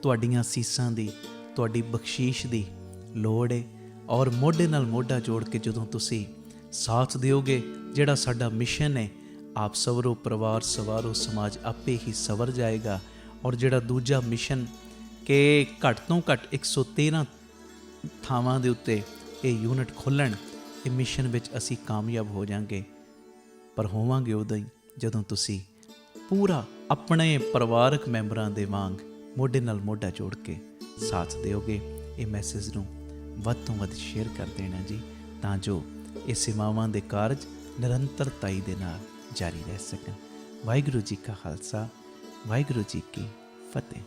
ਤੁਹਾਡੀਆਂ ਸੀਸਾਂ ਦੀ, ਤੁਹਾਡੀ ਬਖਸ਼ੀਸ਼ ਦੀ ਲੋੜ ਹੈ। ਔਰ ਮੋਢੇ ਨਾਲ ਮੋਢਾ ਜੋੜ ਕੇ ਜਦੋਂ ਤੁਸੀਂ ਸਾਥ ਦਿਓਗੇ, ਜਿਹੜਾ ਸਾਡਾ ਮਿਸ਼ਨ ਹੈ, ਆਪ ਸਵਰੋ, ਪਰਿਵਾਰ ਸਵਾਰੋ, ਸਮਾਜ ਆਪੇ ਹੀ ਸਵਰ ਜਾਏਗਾ। ਔਰ ਜਿਹੜਾ ਦੂਜਾ ਮਿਸ਼ਨ ਕਿ ਘੱਟ ਤੋਂ ਘੱਟ 113 ਥਾਵਾਂ ਦੇ ਉੱਤੇ ਇਹ ਯੂਨਿਟ ਖੋਲ੍ਹਣ, ਇਹ ਮਿਸ਼ਨ ਵਿੱਚ ਅਸੀਂ ਕਾਮਯਾਬ ਹੋ ਜਾਵਾਂਗੇ। ਪਰ ਹੋਵਾਂਗੇ ਉਦੋਂ ਹੀ ਜਦੋਂ ਤੁਸੀਂ ਪੂਰਾ ਆਪਣੇ ਪਰਿਵਾਰਕ ਮੈਂਬਰਾਂ ਦੇ ਵਾਂਗ ਮੋਢੇ ਨਾਲ ਮੋਢਾ ਜੋੜ ਕੇ ਸਾਥ ਦਿਓਗੇ। ਇਹ ਮੈਸੇਜ ਨੂੰ ਵੱਧ ਤੋਂ ਵੱਧ ਸ਼ੇਅਰ ਕਰ ਦੇਣਾ ਜੀ, ਤਾਂ ਜੋ ਇਹ ਸੇਵਾਵਾਂ ਦੇ ਕਾਰਜ ਨਿਰੰਤਰਤਾਈ ਦੇ ਨਾਲ ਜਾਰੀ ਰਹਿ ਸਕਣ। ਵਾਹਿਗੁਰੂ ਜੀ ਕਾ ਖਾਲਸਾ, ਵਾਹਿਗੁਰੂ ਜੀ ਕੀ ਫਤਿਹ।